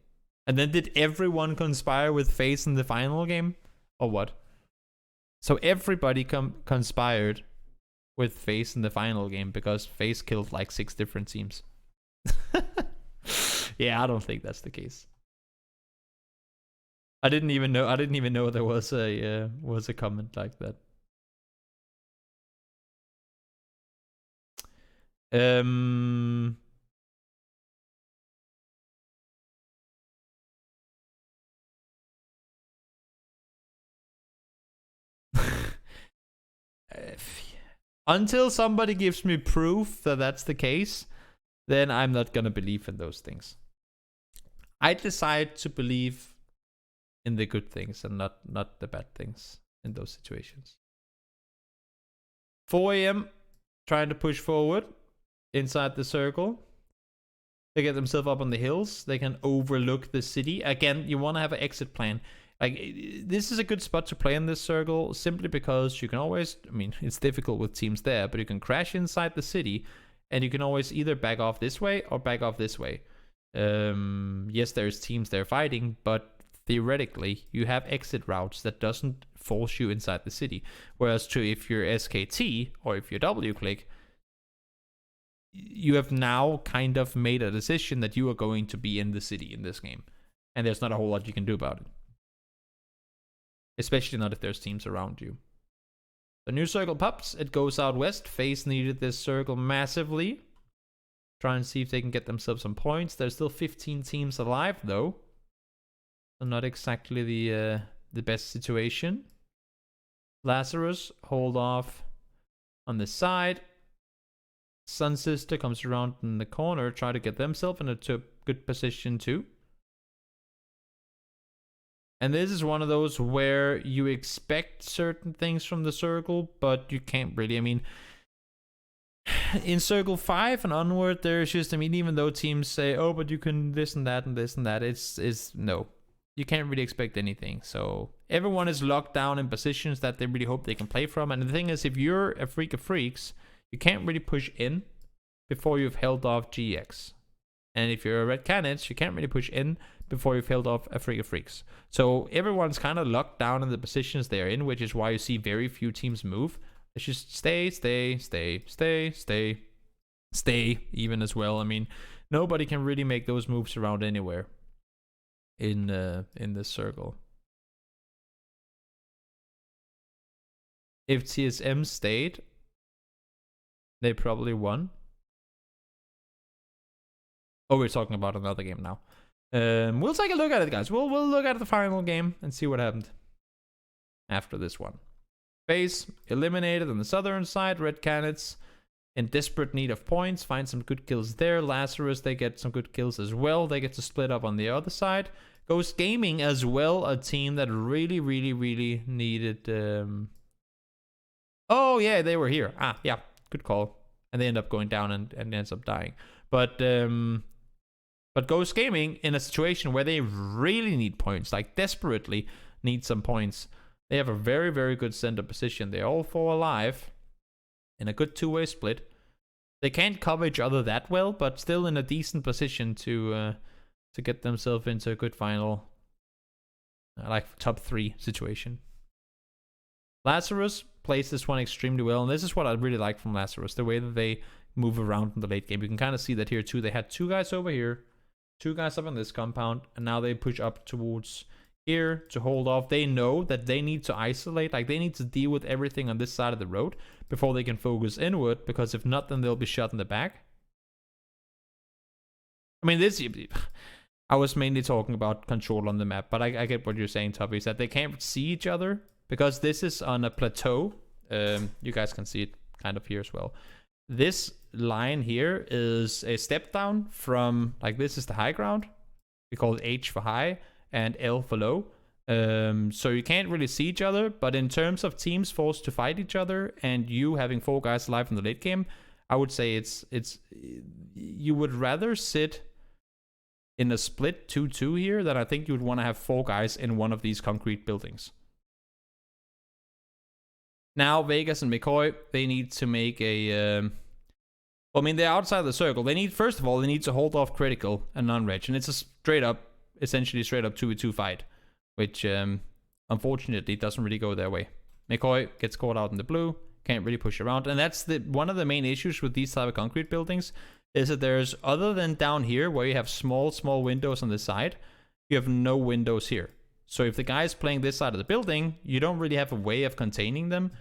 And then did everyone conspire with FaZe in the final game? Or what? So everybody conspired with FaZe in the final game because FaZe killed like 6 different teams. Yeah, I don't think that's the case. I didn't even know there was a comment like that. Until somebody gives me proof that that's the case, then I'm not gonna believe in those things. I decide to believe in the good things and not the bad things in those situations. 4 a.m. trying to push forward inside the circle. They get themselves up on the hills. They can overlook the city. Again, you want to have an exit plan. Like, this is a good spot to play in this circle simply because you can always, I mean, it's difficult with teams there, but you can crash inside the city and you can always either back off this way or back off this way. Yes, there's teams there fighting, but theoretically, you have exit routes that doesn't force you inside the city. Whereas if you're SKT or if you're W-click, you have now kind of made a decision that you are going to be in the city in this game. And there's not a whole lot you can do about it. Especially not if there's teams around you. The new circle pops. It goes out west. FaZe needed this circle massively. Try and see if they can get themselves some points. There's still 15 teams alive though. So not exactly the best situation. Lazarus hold off on the side. Sun Sister comes around in the corner, try to get themselves in a good position too. And this is one of those where you expect certain things from the circle, but you can't really. I mean, in circle 5 and onward, there's just, I mean, even though teams say, oh, but you can this and that and this and that, it's no. You can't really expect anything. So everyone is locked down in positions that they really hope they can play from. And the thing is, if you're a freak of freaks, you can't really push in before you've held off GX. And if you're a Red Canids, you can't really push in before you've held off a Freak of Freaks. So everyone's kind of locked down in the positions they're in, which is why you see very few teams move. It's just stay even as well. I mean, nobody can really make those moves around anywhere in this circle. If TSM stayed, they probably won. Oh, we're talking about another game now. We'll take a look at it, guys. We'll look at the final game and see what happened after this one. FaZe eliminated on the southern side. Red Canids in desperate need of points. Find some good kills there. Lazarus, they get some good kills as well. They get to split up on the other side. Ghost Gaming as well, a team that really needed... Oh, yeah, they were here. Ah, yeah, good call. And they end up going down and ends up dying. But Ghost Gaming, in a situation where they really need points, like desperately need some points, they have a very good center position. They're all 4 alive in a good two-way split. They can't cover each other that well, but still in a decent position to get themselves into a good final, like top 3 situation. Lazarus plays this one extremely well, and this is what I really like from Lazarus, the way that they move around in the late game. You can kind of see that here too. They had 2 guys over here, 2 guys up in this compound, and now they push up towards here to hold off. They know that they need to isolate, like they need to deal with everything on this side of the road before they can focus inward, because if not, then they'll be shot in the back. I mean, this... I was mainly talking about control on the map, but I get what you're saying, Tuffy, is that they can't see each other because this is on a plateau. You guys can see it kind of here as well. This line here is a step down from, like, this is the high ground. We call it H for high and L for low. So you can't really see each other, but in terms of teams forced to fight each other and you having 4 guys alive in the late game, I would say it's you would rather sit in a split 2-2 here than I think you would want to have 4 guys in one of these concrete buildings. Now, Vegas and McCoy, they need to make a... well, I mean, they're outside the circle. They need, first of all, they need to hold off critical and non-reg. And it's a essentially straight up 2v2 fight, which unfortunately doesn't really go their way. McCoy gets caught out in the blue, can't really push around. And that's one of the main issues with these type of concrete buildings, is that there's, other than down here where you have small windows on the side, you have no windows here. So if the guy's playing this side of the building, you don't really have a way of containing them.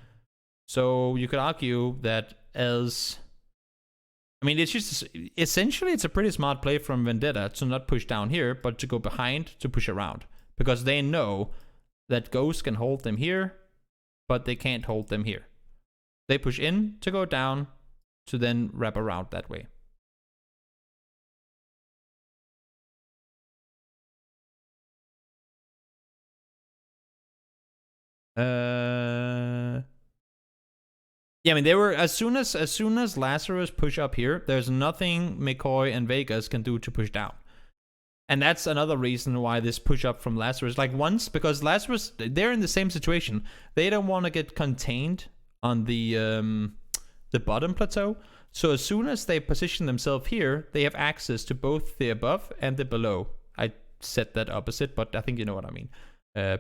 So you could argue that as... I mean, it's just... Essentially, it's a pretty smart play from Vendetta to not push down here, but to go behind to push around. Because they know that Ghost can hold them here, but they can't hold them here. They push in to go down to then wrap around that way. Yeah, I mean, they were as soon as Lazarus push up here, there's nothing McCoy and Vegas can do to push down. And that's another reason why this push up from Lazarus, like once, because Lazarus, they're in the same situation. They don't want to get contained on the bottom plateau. So as soon as they position themselves here, they have access to both the above and the below. I said that opposite, but I think you know what I mean.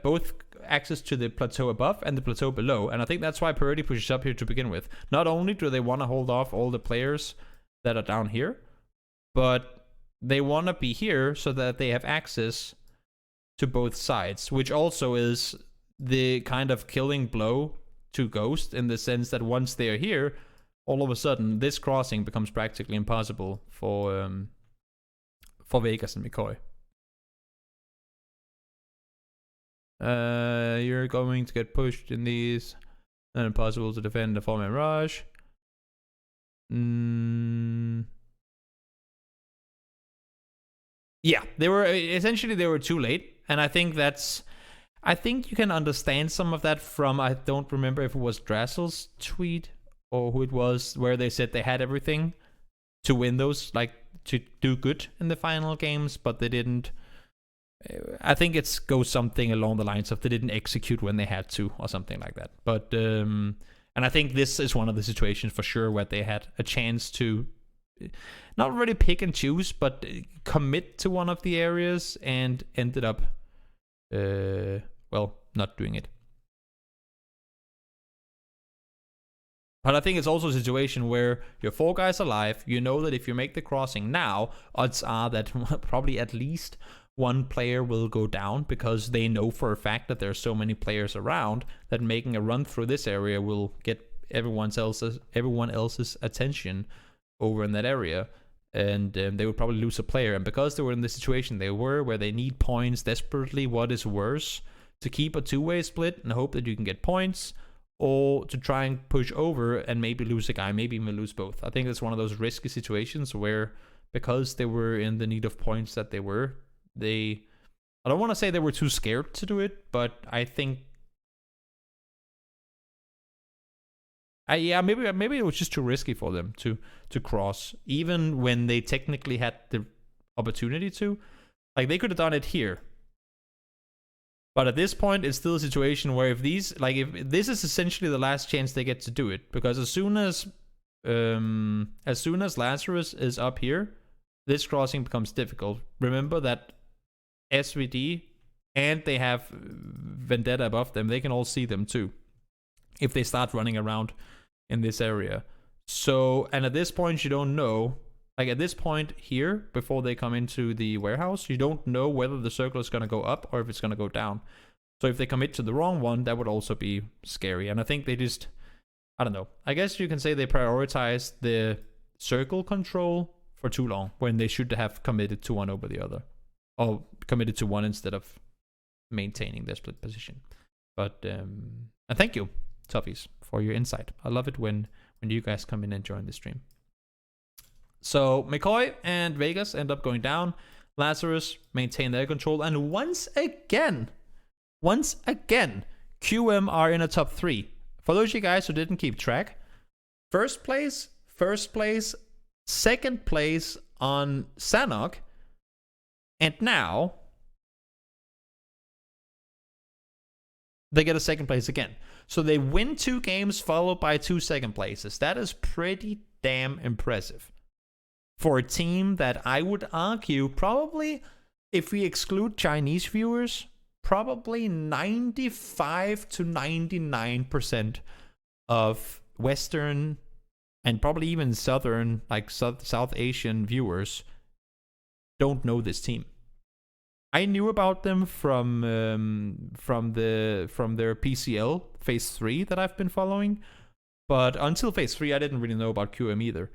Both access to the plateau above and the plateau below. And I think that's why Purdy pushes up here to begin with. Not only do they want to hold off all the players that are down here, but they want to be here so that they have access to both sides, which also is the kind of killing blow to Ghost in the sense that once they are here, all of a sudden this crossing becomes practically impossible for Vegas and McCoy. You're going to get pushed in these, and impossible to defend the 4-man rush. Yeah, they were too late, and I think you can understand some of that from, I don't remember if it was Drassel's tweet or who it was, where they said they had everything to win those, like to do good in the final games, but they didn't. I think it goes something along the lines of they didn't execute when they had to, or something like that. But and I think this is one of the situations for sure where they had a chance to not really pick and choose, but commit to one of the areas and ended up, not doing it. But I think it's also a situation where you're 4 guys alive. You know that if you make the crossing now, odds are that probably at least one player will go down, because they know for a fact that there are so many players around that making a run through this area will get everyone else's attention over in that area, and they would probably lose a player. And because they were in the situation they were, where they need points desperately, what is worse, to keep a 2-way split and hope that you can get points, or to try and push over and maybe lose a guy, maybe even lose both? I think that's one of those risky situations where, because they were in the need of points that they were, I don't want to say they were too scared to do it, but I think maybe it was just too risky for them to cross, even when they technically had the opportunity to. Like, they could have done it here, but at this point it's still a situation where if this is essentially the last chance they get to do it, because as soon as Lazarus is up here, this crossing becomes difficult. Remember that SVD and they have Vendetta above them, they can all see them too if they start running around in this area. So, and at this point you don't know, like at this point here, before they come into the warehouse, you don't know whether the circle is going to go up or if it's going to go down. So if they commit to the wrong one, that would also be scary. And I think they just, I don't know, I guess you can say they prioritized the circle control for too long, when they should have committed to one over the other, or committed to one instead of maintaining their split position. But and thank you, Toughies, for your insight. I love it when you guys come in and join the stream. So McCoy and Vegas end up going down. Lazarus maintain their control, and once again, QM are in a top 3. For those of you guys who didn't keep track, first place, second place on Sanhok, and now they get a second place again. So they win 2 games followed by 2 second places. That is pretty damn impressive for a team that I would argue probably, if we exclude Chinese viewers, probably 95 to 99% of Western and probably even Southern, like South Asian viewers don't know this team. I knew about them from their PCL Phase 3 that I've been following, but until Phase 3 I didn't really know about QM either.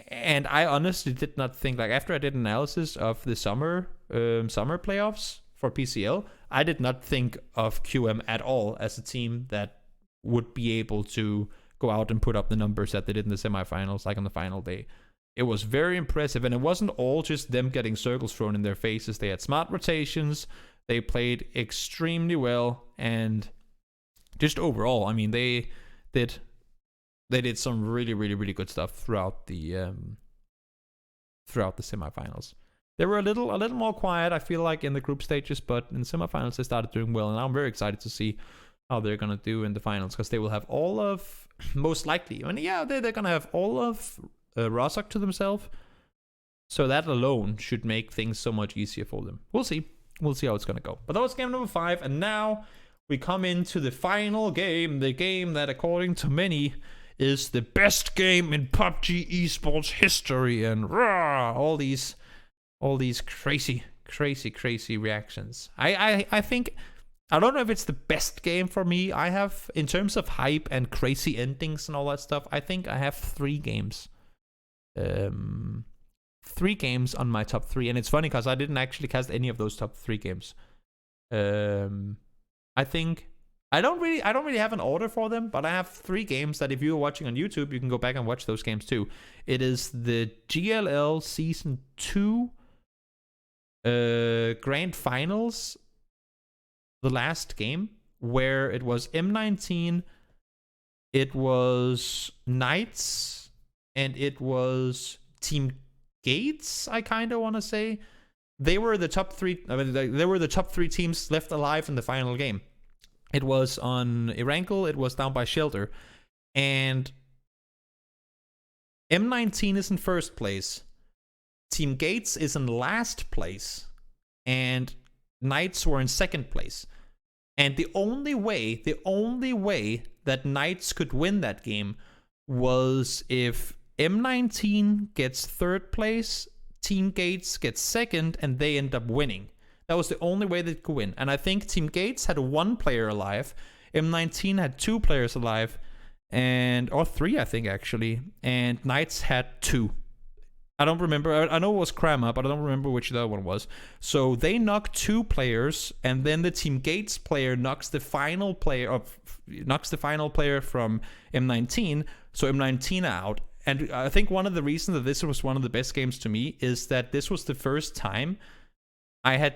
And I honestly did not think, like after I did analysis of the summer playoffs for PCL, I did not think of QM at all as a team that would be able to go out and put up the numbers that they did in the semifinals, like on the final day. It was very impressive, and it wasn't all just them getting circles thrown in their faces. They had smart rotations, they played extremely well, and just overall, I mean, they did some really good stuff throughout the semifinals. They were a little more quiet, I feel like, in the group stages, but in the semifinals they started doing well, and I'm very excited to see how they're gonna do in the finals, because they will have all of, most likely, I mean, yeah, they're gonna have all of Rozhok to themselves, so that alone should make things so much easier for them. We'll see how it's gonna go. But that was game number 5, and now we come into the final game, the game that, according to many, is the best game in PUBG esports history, and rah, all these crazy reactions. I think, I don't know if it's the best game for me. I have, in terms of hype and crazy endings and all that stuff, I think I have 3 games. 3 games on my top 3, and it's funny because I didn't actually cast any of those top 3 games. I think I don't really have an order for them, but I have 3 games that, if you're watching on YouTube, you can go back and watch those games too. It is the GLL Season 2 Grand Finals, the last game, where it was M19, it was Knights, and it was Team Gates, I kind of want to say. They were the top 3, I mean, they were the top 3 teams left alive in the final game. It was on Erangel, it was down by Shelter, and M19 is in first place, Team Gates is in last place, and Knights were in second place. And the only way that Knights could win that game was if M19 gets third place, Team Gates gets second, and they end up winning. That was the only way they could win. And I think Team Gates had 1 player alive, M19 had 2 players alive, or 3, I think, actually, and Knights had 2. I don't remember. I know it was Kramer, but I don't remember which the other one was. So they knocked 2 players, and then the Team Gates player knocks the final player from M19. So M19 out. And I think one of the reasons that this was one of the best games to me is that this was the first time I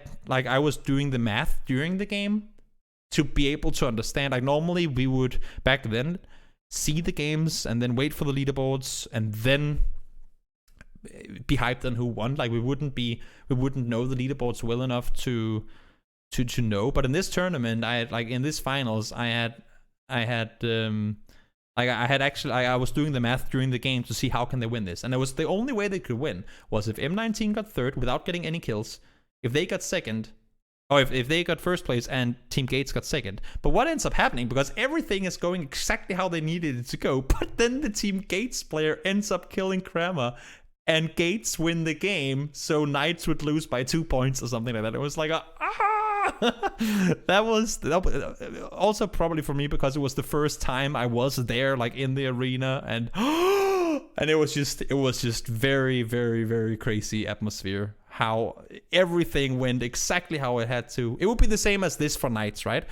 was doing the math during the game to be able to understand. Like, normally we would, back then, see the games and then wait for the leaderboards and then be hyped on who won. Like, we wouldn't know the leaderboards well enough to know. But in this tournament, in this finals, I was doing the math during the game to see how can they win this, and it was the only way they could win was if M19 got third without getting any kills, if they got second, or if they got first place and Team Gates got second. But what ends up happening, because everything is going exactly how they needed it to go, but then the Team Gates player ends up killing Kramer, and Gates win the game, so Knights would lose by 2 points or something like that. It was like that was also probably for me because it was the first time I was there, like, in the arena, and it was just very crazy atmosphere. How everything went exactly how it had to. It would be the same as this for Knights, right?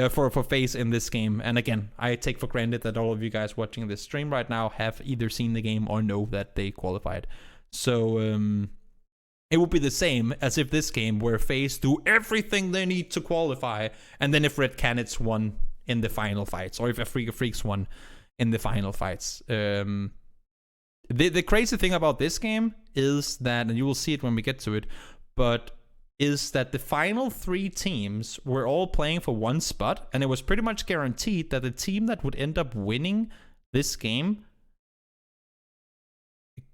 For FaZe in this game. And again, I take for granted that all of you guys watching this stream right now have either seen the game or know that they qualified. So it would be the same as if this game where FaZe do everything they need to qualify, and then if Red Canids won in the final fights, or if Afrika Freaks won in the final fights. The crazy thing about this game is that, and you will see it when we get to it, but is that the final 3 teams were all playing for 1 spot, and it was pretty much guaranteed that the team that would end up winning this game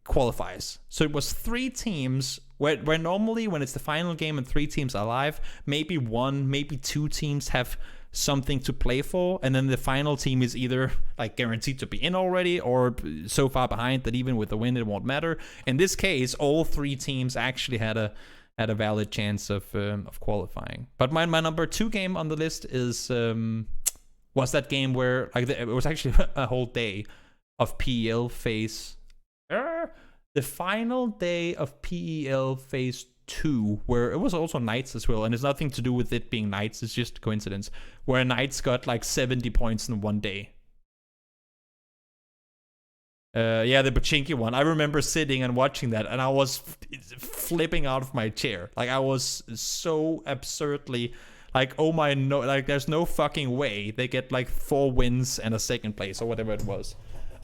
qualifies. So it was 3 teams, where normally when it's the final game and 3 teams are alive, maybe 1, maybe 2 teams have something to play for, and then the final team is either like guaranteed to be in already or so far behind that even with the win it won't matter. In this case, all 3 teams actually had a valid chance of qualifying. But my number 2 game on the list is was that game where, like, it was actually a whole day of PEL phase. The final day of PEL phase 2, where it was also Knights as well, and it's nothing to do with it being Knights, it's just a coincidence, where Knights got like 70 points in 1 day. Yeah, the Pachinki one. I remember sitting and watching that, and I was flipping out of my chair. Like, I was so absurdly Like, oh my no, like there's no fucking way they get like 4 wins and a second place or whatever it was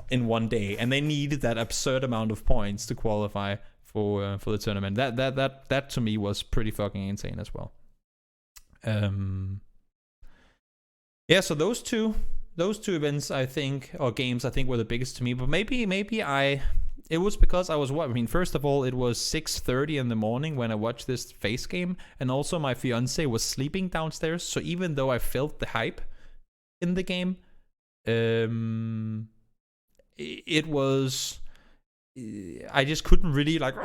in one day, and they needed that absurd amount of points to qualify for the tournament. That to me was pretty fucking insane as well. Yeah, so those two events, I think, or games, I think, were the biggest to me. But maybe it was because I was first of all, it was 6:30 in the morning when I watched this FaZe game, and also my fiance was sleeping downstairs. So even though I felt the hype in the game, it was, I just couldn't really like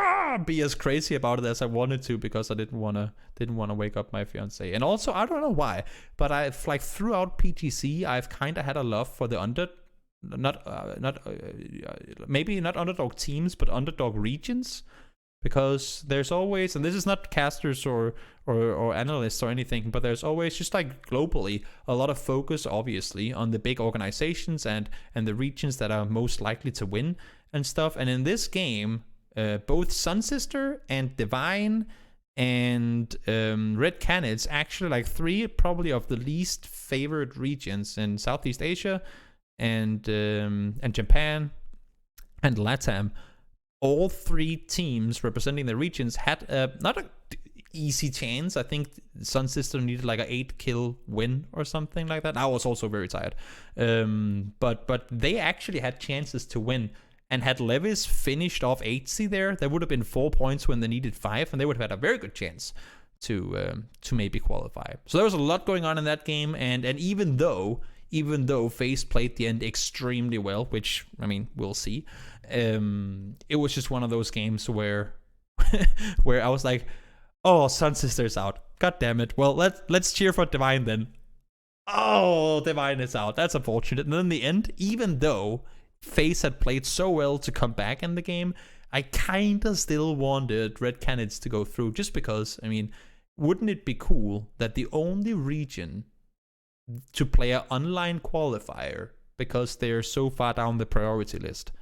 be as crazy about it as I wanted to, because I didn't want to wake up my fiance. And also, I don't know why, but I've like throughout PGC I've kind of had a love for the maybe not underdog teams, but underdog regions, because there's always, and this is not casters or analysts or anything, but there's always, just like globally, a lot of focus obviously on the big organizations and the regions that are most likely to win and stuff. And in this game, both Sunsister and Divine and Red Canids, actually like 3 probably of the least favored regions in Southeast Asia and Japan and LATAM. All 3 teams representing the regions had not an easy chance. I think Sunsister needed like a 8-kill win or something like that. I was also very tired, but they actually had chances to win. And had Levis finished off 8C there would have been 4 points when they needed 5, and they would have had a very good chance to maybe qualify. So there was a lot going on in that game, and even though FaZe played the end extremely well, which, I mean, we'll see, it was just one of those games where where I was like, oh, Sunsister's out. God damn it. Well, let's cheer for Divine then. Oh, Divine is out. That's unfortunate. And then in the end, even though FaZe had played so well to come back in the game, I kind of still wanted Red Canids to go through, just because, I mean, wouldn't it be cool that the only region to play an online qualifier, because they're so far down the priority list,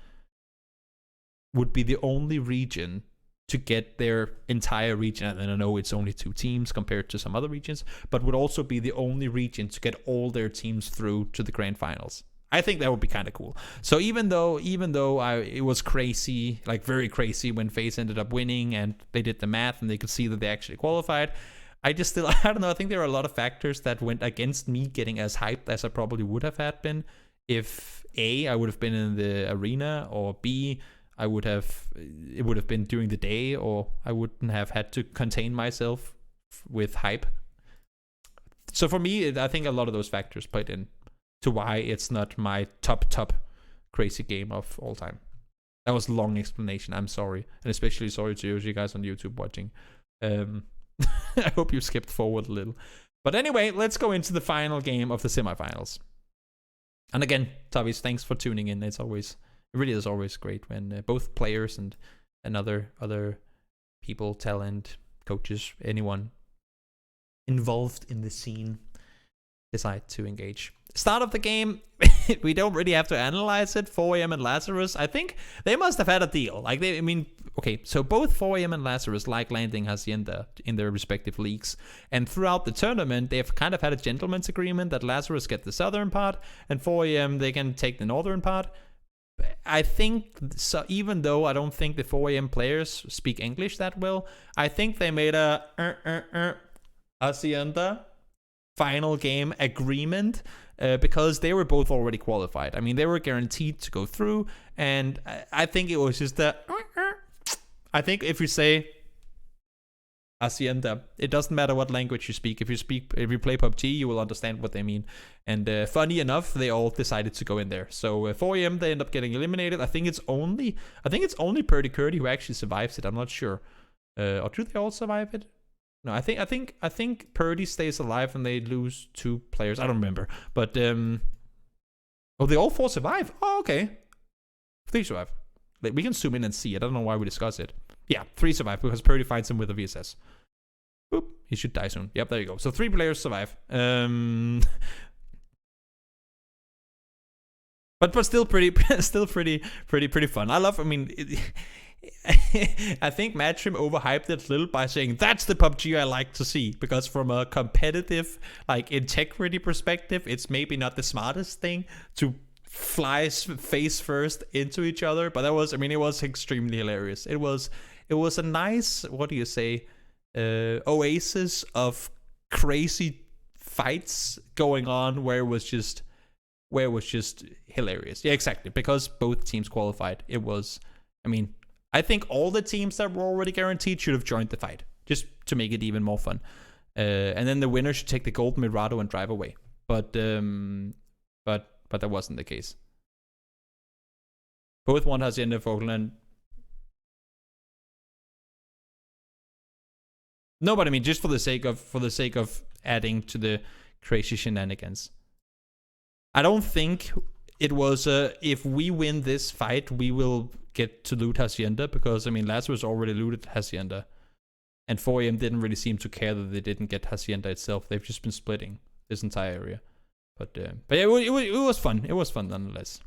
would be the only region to get their entire region, and I know it's only 2 teams compared to some other regions, but would also be the only region to get all their teams through to the grand finals. I think that would be kind of cool. So even though it was crazy, like very crazy, when FaZe ended up winning and they did the math and they could see that they actually qualified, I don't know, I think there are a lot of factors that went against me getting as hyped as I probably would have had been if A, I would have been in the arena, or B, it would have been during the day, or I wouldn't have had to contain myself with hype. So for me, I think a lot of those factors played in to why it's not my top crazy game of all time. That was a long explanation. I'm sorry, and especially sorry to you guys on YouTube watching. I hope you skipped forward a little. But anyway, let's go into the final game of the semifinals. And again, Tavis, thanks for tuning in. It really is always great when both players and other people, talent, coaches, anyone involved in the scene decide to engage. Start of the game, we don't really have to analyze it. 4am and Lazarus, I think they must have had a deal. Like, okay, so both 4am and Lazarus like landing Hacienda in their respective leagues. And throughout the tournament, they've kind of had a gentleman's agreement that Lazarus get the southern part, and 4am, they can take the northern part. I think, so even though I don't think the 4am players speak English that well, I think they made a Hacienda final game agreement, because they were both already qualified. I mean, they were guaranteed to go through, and I think it was just I think if you say Hacienda, it doesn't matter what language you speak. If you play PUBG, you will understand what they mean. And funny enough, they all decided to go in there. So 4am, they end up getting eliminated. I think it's only Purdy Curdy who actually survives it. I'm not sure. Or do they all survive it? No, I think Purdy stays alive and they lose 2 players. I don't remember, but they all 4 survive. Oh, okay, 3 survive. We can zoom in and see it. I don't know why we discuss it. Yeah, 3 survive because Purdy fights him with a VSS. Boop, he should die soon. Yep, there you go. So 3 players survive. But still pretty fun. I mean, I think Matchroom overhyped it a little by saying that's the PUBG I like to see, because from a competitive like integrity perspective, it's maybe not the smartest thing to fly face first into each other. But that was, I mean, it was extremely hilarious. It was a nice, what do you say, oasis of crazy fights going on where it was just hilarious. Yeah, exactly, because both teams qualified. It was, I mean, I think all the teams that were already guaranteed should have joined the fight, just to make it even more fun. And then the winner should take the gold Mirado and drive away. But that wasn't the case. Both won Hacienda Falkland. No, but I mean, just for the sake of adding to the crazy shenanigans. I don't think it was if we win this fight, we will get to loot Hacienda, because I mean, Lazarus already looted Hacienda, and 4AM didn't really seem to care that they didn't get Hacienda itself. They've just been splitting this entire area. But yeah, it was fun. It was fun nonetheless.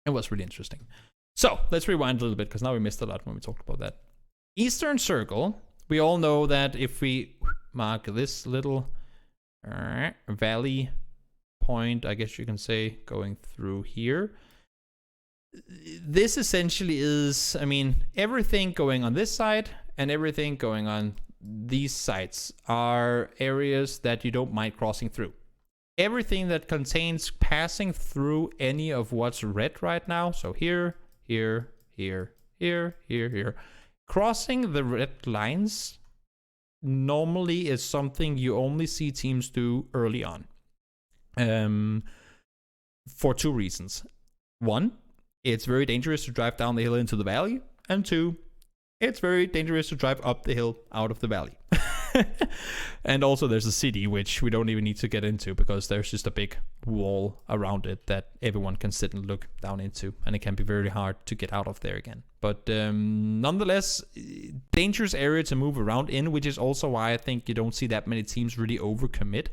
It was really interesting. So let's rewind a little bit, because now we missed a lot when we talked about that. Eastern Circle. We all know that if we mark this little valley point, I guess you can say, going through here, this essentially is, I mean, everything going on this side and everything going on these sides are areas that you don't mind crossing through. Everything that contains passing through any of what's red right now, so here, here, here, here, here, here, crossing the red lines normally is something you only see teams do early on. For two reasons. One, it's very dangerous to drive down the hill into the valley. And two, it's very dangerous to drive up the hill out of the valley. And also there's a city, which we don't even need to get into, because there's just a big wall around it that everyone can sit and look down into, and it can be very hard to get out of there again. But nonetheless, dangerous area to move around in, which is also why I think you don't see that many teams really overcommit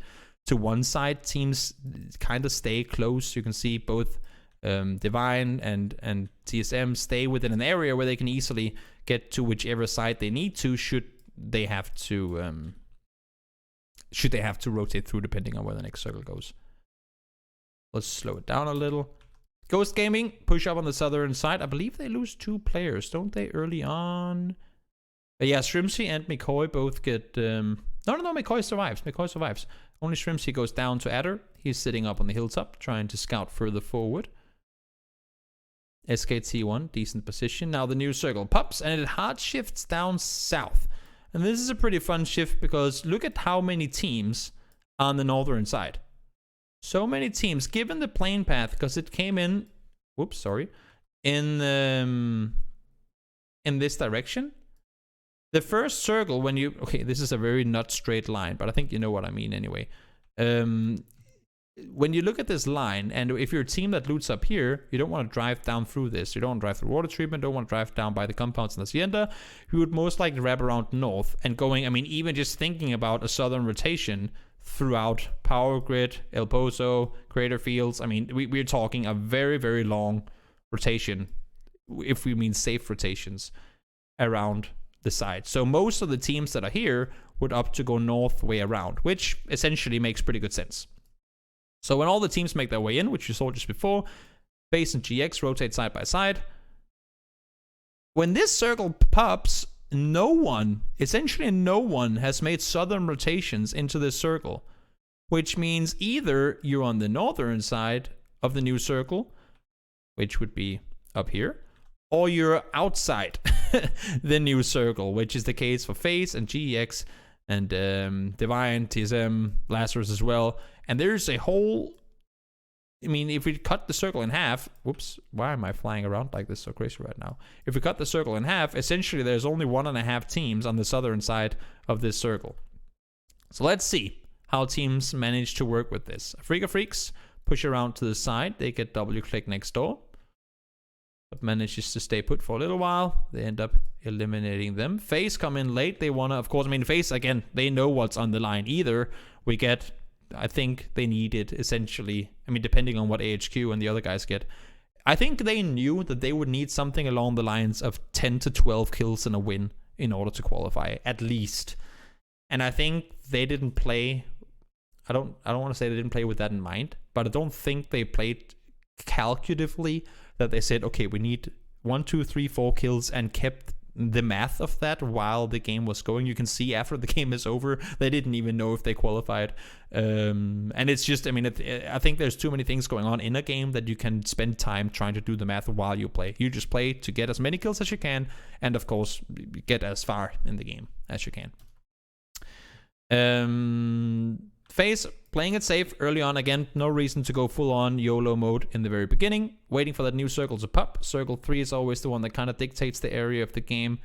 to one side. Teams kind of stay close. You can see both Divine and TSM stay within an area where they can easily get to whichever side they need to, should they have to rotate through, depending on where the next circle goes. Let's slow it down a little. Ghost Gaming push up on the southern side. I believe they lose 2 players, don't they, early on? But yeah, Shrimsy and McCoy both get no, McCoy survives. Only Shrimsy goes down to Adder. He's sitting up on the hilltop trying to scout further forward. SKT1, decent position. Now the new circle pops and it hard shifts down south. And this is a pretty fun shift, because look at how many teams on the northern side. So many teams, given the plane path, because it came in, in this direction. The first circle, when you, this is a very not straight line, but I think you know what I mean anyway. When you look at this line, and if you're a team that loots up here, you don't want to drive down through this. You don't want to drive through water treatment, don't want to drive down by the compounds in the Hacienda. You would most likely wrap around north and going, I mean, even just thinking about a southern rotation throughout Power Grid, El Pozo, Crater Fields. I mean, we're talking a very, very long rotation, if we mean safe rotations, around the side. So most of the teams that are here would opt to go north way around, which essentially makes pretty good sense. So when all the teams make their way in, which you saw just before, Base and GX rotate side by side. When this circle pops, essentially no one has made southern rotations into this circle, which means either you're on the northern side of the new circle, which would be up here, or you're outside the new circle, which is the case for FaZe and GEX and Divine, TSM, Lazarus as well. And there's a whole, I mean, if we cut the circle in half, why am I flying around like this so crazy right now? If we cut the circle in half, essentially there's only 1.5 teams on the southern side of this circle. So let's see how teams manage to work with this. Afrika Freaks push around to the side. They get W-click next door, but manages to stay put for a little while. They end up eliminating them. FaZe come in late. They want to, of course, I mean, FaZe, again, they know what's on the line. Either we get, I think they need it essentially, I mean, depending on what AHQ and the other guys get, I think they knew that they would need something along the lines of 10 to 12 kills in a win in order to qualify, at least. And I think they didn't play. I don't want to say they didn't play with that in mind, but I don't think they played calculatively, that they said, okay, we need 1, 2, 3, 4 kills, and kept the math of that while the game was going. You can see after the game is over, they didn't even know if they qualified. And it's just, I mean, I think there's too many things going on in a game that you can spend time trying to do the math while you play. You just play to get as many kills as you can, and of course, get as far in the game as you can. FaZe playing it safe early on. Again, no reason to go full on YOLO mode in the very beginning. Waiting for that new circle to pop. Circle 3 is always the one that kind of dictates the area of the game,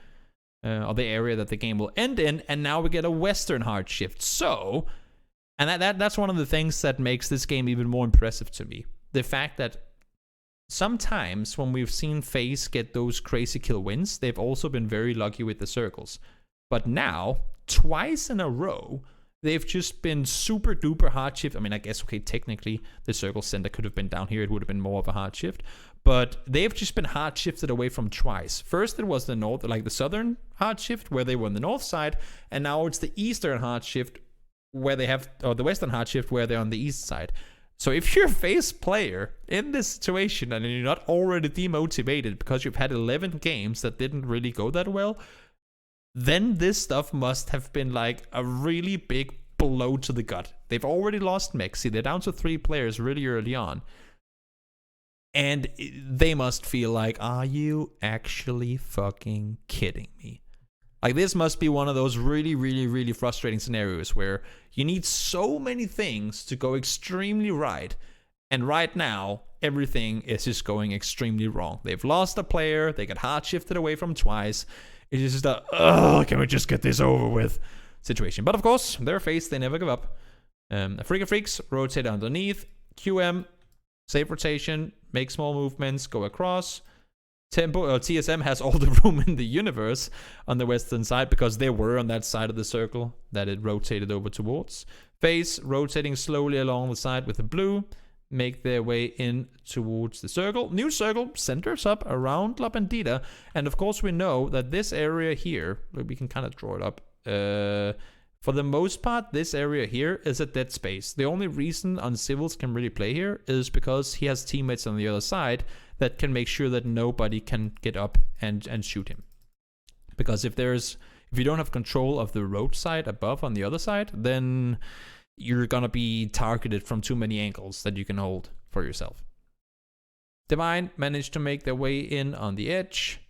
or the area that the game will end in. And now we get a Western hard shift. So, and that's one of the things that makes this game even more impressive to me. The fact that sometimes when we've seen FaZe get those crazy kill wins, they've also been very lucky with the circles. But now, twice in a row, they've just been super duper hard shift. I mean, I guess, okay, technically the circle center could have been down here. It would have been more of a hard shift. But they've just been hard shifted away from twice. First, it was the north, like the southern hard shift, where they were on the north side. And now it's the eastern hard shift, where they have, or the western hard shift, where they're on the east side. So if you're a FaZe player in this situation and you're not already demotivated because you've had 11 games that didn't really go that well, then this stuff must have been like a really big blow to the gut. They've already lost Mexi. They're down to 3 players really early on. And they must feel like, are you actually fucking kidding me? Like, this must be one of those really, really, really frustrating scenarios where you need so many things to go extremely right. And right now, everything is just going extremely wrong. They've lost a player. They got hard shifted away from twice. It's just a, can we just get this over with situation. But of course, they're FaZe, they never give up. Freaks rotate underneath. QM, safe rotation, make small movements, go across. TSM has all the room in the universe on the western side because they were on that side of the circle that it rotated over towards. FaZe rotating slowly along the side with the blue. Make their way in towards the circle. New circle centers up around La Bandita. And of course we know that this area here, we can kind of draw it up. For the most part, this area here is a dead space. The only reason Uncivils can really play here is because he has teammates on the other side that can make sure that nobody can get up and shoot him. Because if you don't have control of the road side above on the other side, then you're gonna be targeted from too many angles that you can hold for yourself. Divine managed to make their way in on the edge.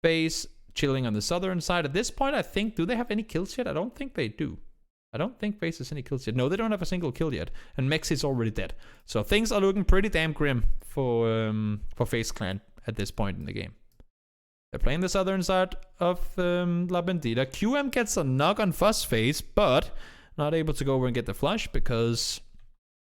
FaZe chilling on the southern side. At this point, I think, do they have any kills yet? I don't think they do. I don't think FaZe has any kills yet. No, they don't have a single kill yet. And Mex is already dead. So things are looking pretty damn grim for FaZe Clan at this point in the game. They're playing the southern side of La Bandita. QM gets a knock on Fuzz FaZe, but not able to go over and get the flush because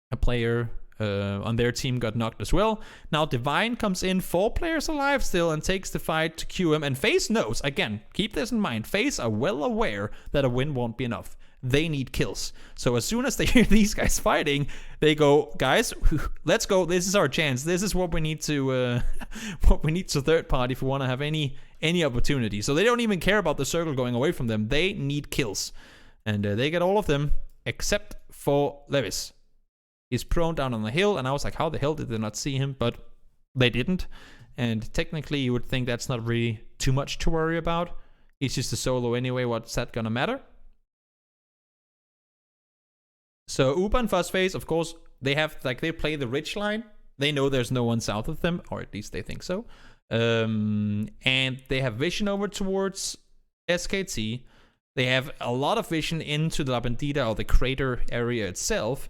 a player on their team got knocked as well. Now Divine comes in, 4 players alive still, and takes the fight to QM. And FaZe knows, again, keep this in mind, FaZe are well aware that a win won't be enough. They need kills. So as soon as they hear these guys fighting, they go, guys, let's go. This is our chance. This is what we need to third party if we want to have any opportunity. So they don't even care about the circle going away from them. They need kills. And they get all of them, except for Levis. He's prone down on the hill, and I was like, how the hell did they not see him? But they didn't. And technically, you would think that's not really too much to worry about. He's just a solo anyway. What's that gonna matter? So Upa and Fuzz FaZe, of course, they play the ridge line. They know there's no one south of them, or at least they think so. And they have vision over towards SKT. They have a lot of vision into the La Bandita or the crater area itself,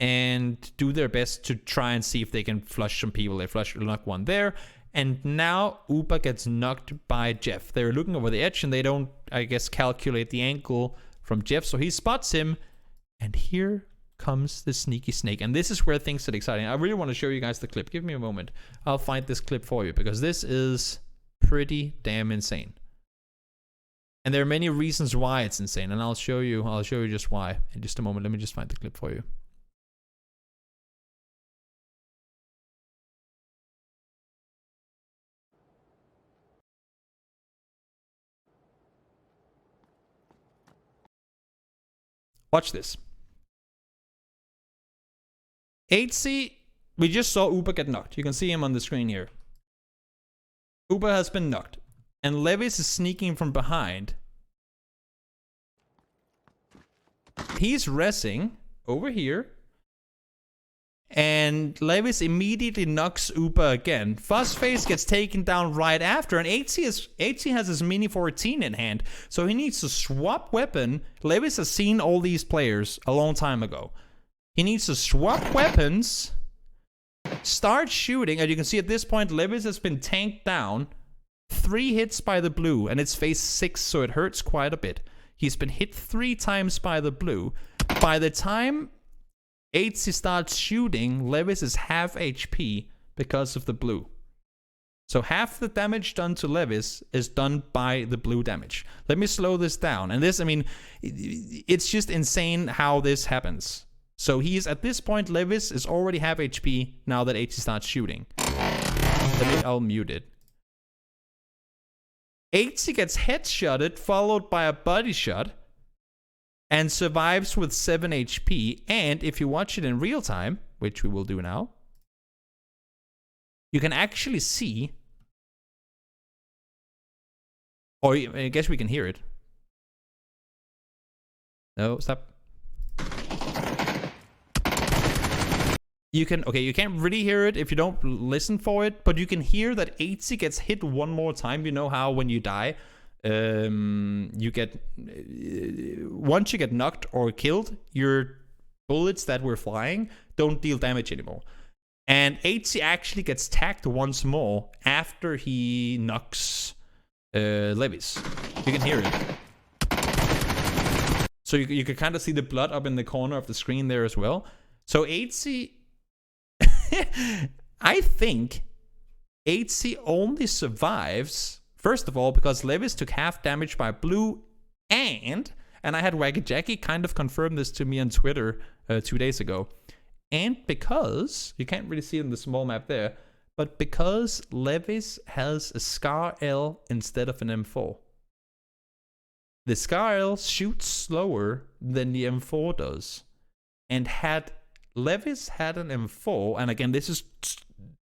and do their best to try and see if they can flush some people. They knock one there, and now Upa gets knocked by Jeff. They're looking over the edge, and they don't, I guess, calculate the angle from Jeff, so he spots him, and here comes the sneaky snake. And this is where things get exciting. I really want to show you guys the clip. Give me a moment. I'll find this clip for you, because this is pretty damn insane. And there are many reasons why it's insane, and I'll show you just why in just a moment. Let me just find the clip for you. Watch this. 8C, we just saw Uber get knocked. You can see him on the screen here. Uber has been knocked. And Levis is sneaking from behind. He's resing over here. And Levis immediately knocks Uber again. Fuzzface gets taken down right after. And 8C has his Mini 14 in hand. So he needs to swap weapon. Levis has seen all these players a long time ago. He needs to swap weapons. Start shooting. And you can see at this point, Levis has been tanked down. 3 hits by the blue. And it's phase 6, so it hurts quite a bit. He's been hit 3 times by the blue. By the time 8C starts shooting, Levis is half HP because of the blue. So half the damage done to Levis is done by the blue damage. Let me slow this down. And this, I mean, it's just insane how this happens. So he's, at this point, Levis is already half HP now that 8C starts shooting. I'll mute it. 8C gets headshotted, followed by a body shot. And survives with 7 HP. And if you watch it in real time, which we will do now, you can actually see, or I guess we can hear it. No, stop. You can, okay, you can't really hear it if you don't listen for it, but you can hear that 8C gets hit one more time. You know how when you die, you get once you get knocked or killed, your bullets that were flying don't deal damage anymore. And 8C actually gets tagged once more after he knocks Levis. You can hear it. So you can kind of see the blood up in the corner of the screen there as well. So 8C, I think 8C only survives, first of all, because Levis took half damage by blue, and I had Waggy Jackie kind of confirm this to me on Twitter 2 days ago, and because, you can't really see it in the small map there, but because Levis has a Scar L instead of an M4. The Scar L shoots slower than the M4 does, and had Levis had an M4, and again, this is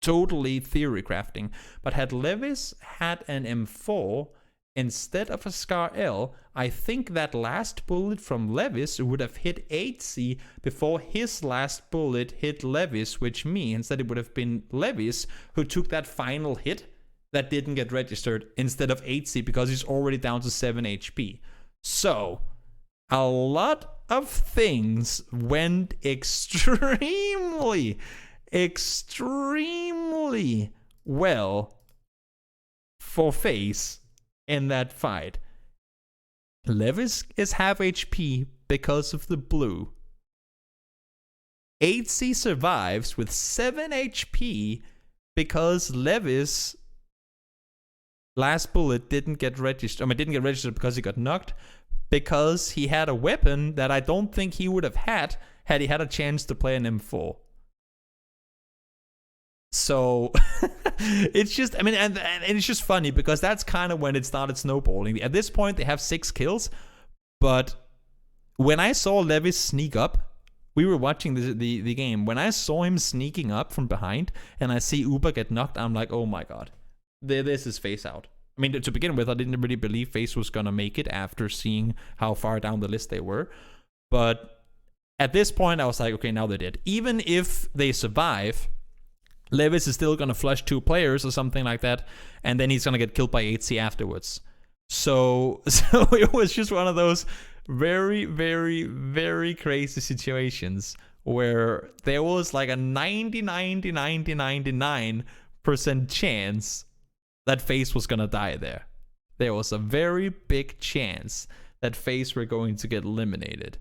totally theory crafting, but had Levis had an M4 instead of a Scar L, I think that last bullet from Levis would have hit 8C before his last bullet hit Levis, which means that it would have been Levis who took that final hit that didn't get registered instead of 8C because he's already down to 7 HP. So, a lot of things went extremely well for FaZe in that fight. Levis is half HP because of the blue. 8C survives with 7 HP because Levis last bullet didn't get registered. I mean, didn't get registered because he got knocked, because he had a weapon that I don't think he would have had he had a chance to play an M4. So it's just, I mean, and it's just funny because that's kind of when it started snowballing. At this point, they have 6 kills, but when I saw Levis sneak up, we were watching the game. When I saw him sneaking up from behind and I see Uber get knocked, I'm like, oh my god, this is FaZe out. I mean, to begin with, I didn't really believe FaZe was gonna make it after seeing how far down the list they were. But at this point, I was like, okay, now they did. Even if they survive, Levis is still gonna flush 2 players or something like that, and then he's gonna get killed by 8C afterwards. So it was just one of those very, very, very crazy situations where there was like a 99% chance that FaZe was gonna die there. There was a very big chance that FaZe were going to get eliminated.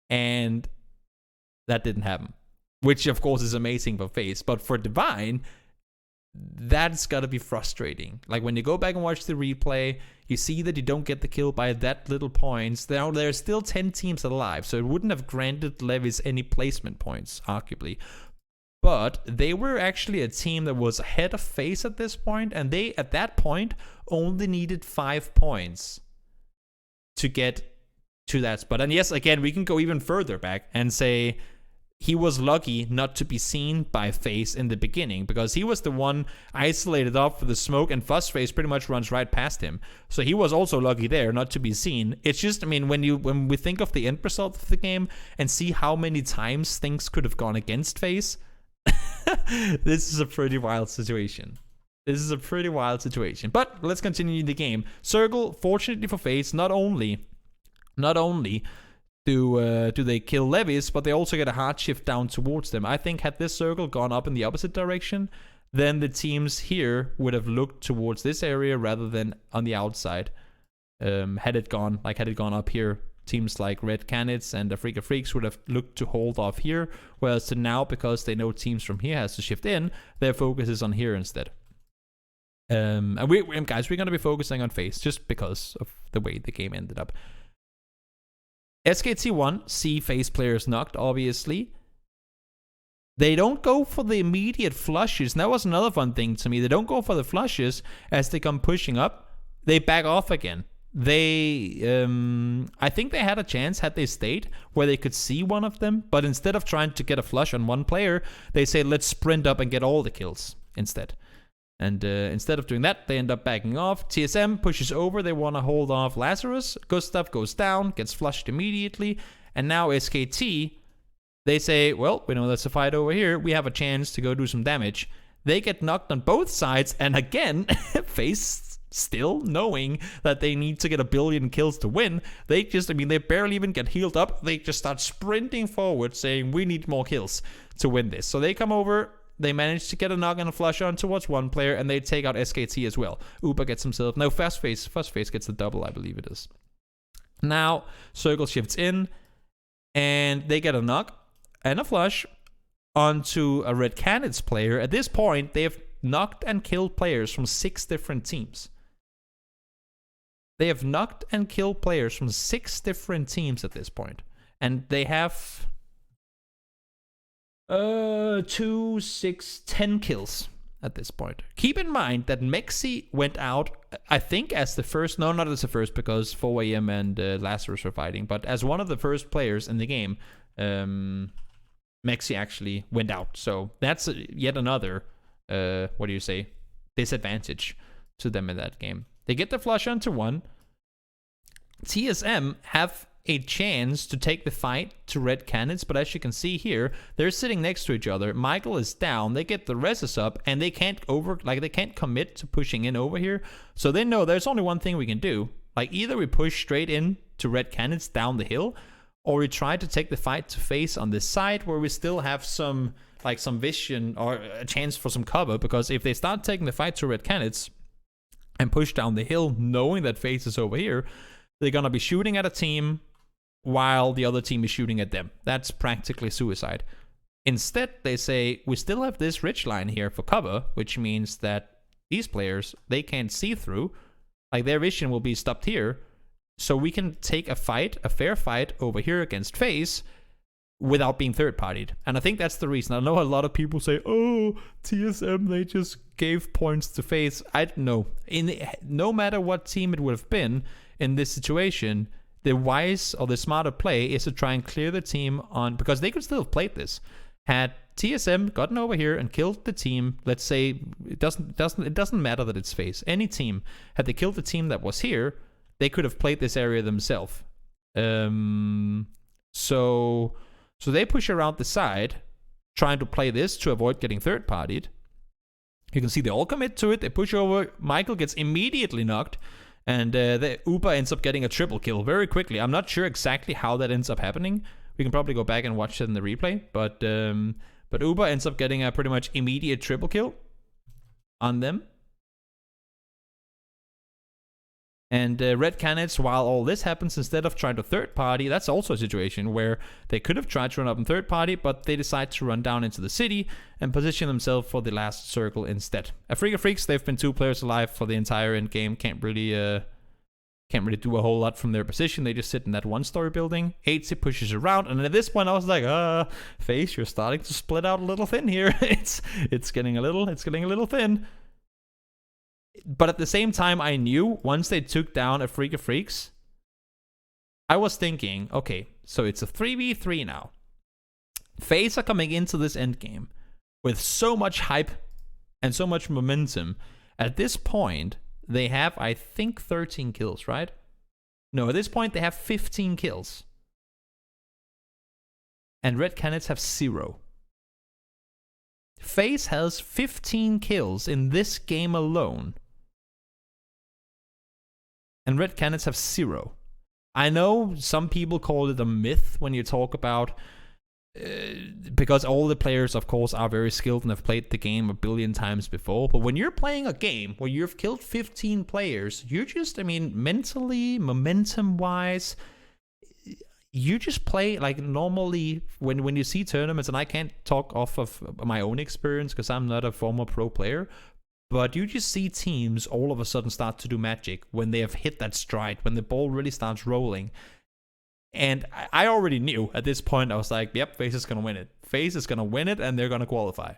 And that didn't happen. Which of course is amazing for FaZe. But for Divine, that's gotta be frustrating. Like when you go back and watch the replay, you see that you don't get the kill by that little points. There's still 10 teams alive, so it wouldn't have granted Levis any placement points, arguably. But they were actually a team that was ahead of FaZe at this point, and they, at that point, only needed 5 points to to that spot. And yes, again, we can go even further back and say he was lucky not to be seen by FaZe in the beginning, because he was the one isolated off for the smoke, and FaZe pretty much runs right past him. So he was also lucky there not to be seen. It's just, I mean, when we think of the end result of the game and see how many times things could have gone against FaZe, this is a pretty wild situation. But let's continue the game. Circle, fortunately for FaZe, not only do they kill Levis, but they also get a hard shift down towards them. I think had this circle gone up in the opposite direction, then the teams here would have looked towards this area rather than on the outside. Had it gone up here, teams like Red Canids and Afrika Freaks would have looked to hold off here, whereas to now, because they know teams from here has to shift in, their focus is on here instead. And guys, we're going to be focusing on FaZe just because of the way the game ended up. SKT1 see FaZe players knocked, obviously. They don't go for the immediate flushes. And that was another fun thing to me. They don't go for the flushes as they come pushing up. They back off again. I think they had a chance had they stayed where they could see one of them. But instead of trying to get a flush on one player, they say, let's sprint up and get all the kills instead. And instead of doing that, they end up backing off. TSM pushes over. They want to hold off Lazarus. Gustav goes down, gets flushed immediately. And now SKT, they say, well, we know there's a fight over here. We have a chance to go do some damage. They get knocked on both sides. And again, FaZe still knowing that they need to get 1 billion kills to win. They barely even get healed up. They just start sprinting forward saying, we need more kills to win this. So they come over. They manage to get a knock and a flush on towards one player, and they take out SKT as well. Uber gets himself... No, FaZe gets the double, I believe it is. Now, Circle shifts in, and they get a knock and a flush onto a Red Canids player. At this point, they have knocked and killed players from 6 different teams. They have knocked and killed players from 6 different teams at this point. And they have... 2, 6, 10 kills at this point. Keep in mind that Mexi went out, I think, as the first, no, not as the first, because 4AM and Lazarus were fighting, but as one of the first players in the game, Mexi actually went out. So that's yet another, disadvantage to them in that game. They get the flush onto one. TSM have a chance to take the fight to Red Canids, but as you can see here, they're sitting next to each other. Michael is down, they get the reses up, and they can't commit to pushing in over here. So they know there's only one thing we can do. Like, either we push straight in to Red Canids down the hill, or we try to take the fight to FaZe on this side where we still have some vision or a chance for some cover, because if they start taking the fight to Red Canids and push down the hill knowing that FaZe is over here, they're gonna be shooting at a team while the other team is shooting at them. That's practically suicide. Instead, they say, we still have this ridge line here for cover, which means that these players, they can't see through. Like, their vision will be stopped here. So we can take a fair fight over here against FaZe without being third-partied. And I think that's the reason. I know a lot of people say, oh, TSM, they just gave points to FaZe. I don't know. No matter what team it would have been in this situation, the wise or the smarter play is to try and clear the team on, because they could still have played this. Had TSM gotten over here and killed the team, let's say it doesn't matter that it's FaZe. Any team, had they killed the team that was here, they could have played this area themselves. So they push around the side, trying to play this to avoid getting third-partied. You can see they all commit to it. They push over. Michael gets immediately knocked. And the Uber ends up getting a triple kill very quickly. I'm not sure exactly how that ends up happening. We can probably go back and watch it in the replay. But Uber ends up getting a pretty much immediate triple kill on them. And Red Canids, while all this happens, instead of trying to third party, that's also a situation where they could have tried to run up in third party, but they decide to run down into the city and position themselves for the last circle instead. Afrika Freaks, they've been 2 players alive for the entire end game. Can't really do a whole lot from their position. They just sit in that 1-story building. 8 pushes around, and at this point I was like, FaZe, you're starting to split out a little thin here. it's getting a little thin. But at the same time, I knew once they took down Afrika Freaks, I was thinking, okay, so it's a 3v3 now. FaZe are coming into this endgame with so much hype and so much momentum. At this point, they have, I think, 13 kills, right? No, at this point, they have 15 kills. And Red Canids have 0. FaZe has 15 kills in this game alone. And Red Canids have 0. I know some people call it a myth when you talk about because all the players, of course, are very skilled and have played the game a billion times before. But when you're playing a game where you've killed 15 players, you're just, I mean, mentally, momentum-wise, you just play like normally when you see tournaments, and I can't talk off of my own experience because I'm not a former pro player, but you just see teams all of a sudden start to do magic when they have hit that stride, when the ball really starts rolling. And I already knew at this point, I was like, yep, FaZe is going to win it. FaZe is going to win it, and they're going to qualify.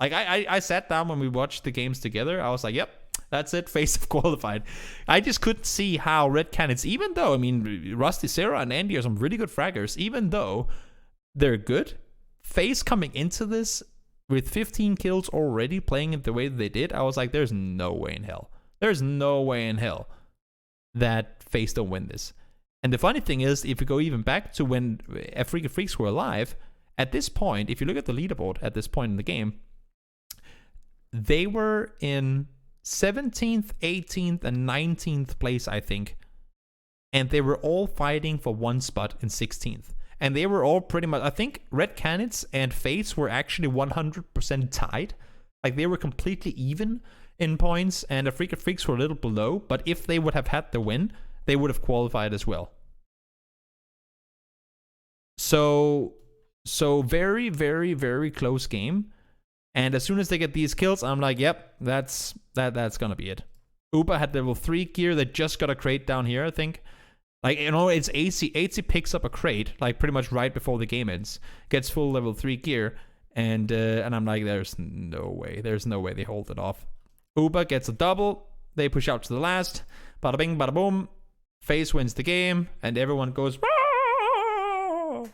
Like, I sat down when we watched the games together. I was like, yep, that's it. FaZe have qualified. I just couldn't see how Red Canids, even though, I mean, Rusty, Sarah, and Andy are some really good fraggers, even though they're good, FaZe coming into this with 15 kills already, playing it the way that they did, I was like, there's no way in hell. There's no way in hell that FaZe don't win this. And the funny thing is, if you go even back to when Afrika Freaks were alive, at this point, if you look at the leaderboard at this point in the game, they were in 17th, 18th, and 19th place, I think. And they were all fighting for one spot in 16th. And they were all pretty much, I think Red Canids and FaZe were actually 100% tied. Like, they were completely even in points, and Afrika Freaks were a little below. But if they would have had the win, they would have qualified as well. So very, very, very close game. And as soon as they get these kills, I'm like, yep, that's gonna be it. Uber had level 3 gear. They just got a crate down here, I think. Like, you know, it's AC. AC picks up a crate, like, pretty much right before the game ends. Gets full level 3 gear. And I'm like, there's no way. There's no way they hold it off. Uber gets a double. They push out to the last. Bada bing, bada boom. FaZe wins the game, and everyone goes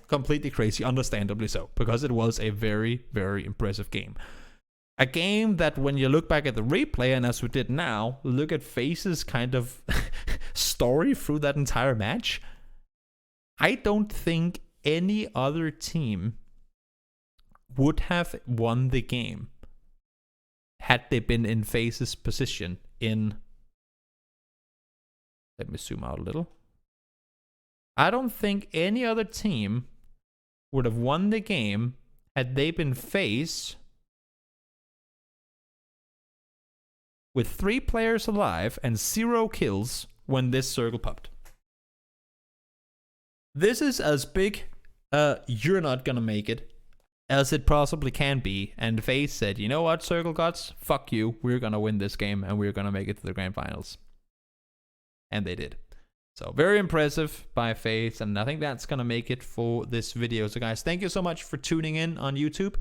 completely crazy, understandably so, because it was a very, very impressive game. A game that when you look back at the replay, and as we did now, look at FaZe's kind of story through that entire match, I don't think any other team would have won the game had they been in FaZe's position in... Let me zoom out a little. I don't think any other team would have won the game had they been FaZe with 3 players alive and 0 kills when this circle popped. This is as big you're not gonna make it as it possibly can be, and FaZe said, you know what, Circle Gods, fuck you, we're gonna win this game and we're gonna make it to the grand finals. And they did. So very impressive by FaZe, and I think that's gonna make it for this video. So guys, thank you so much for tuning in on YouTube.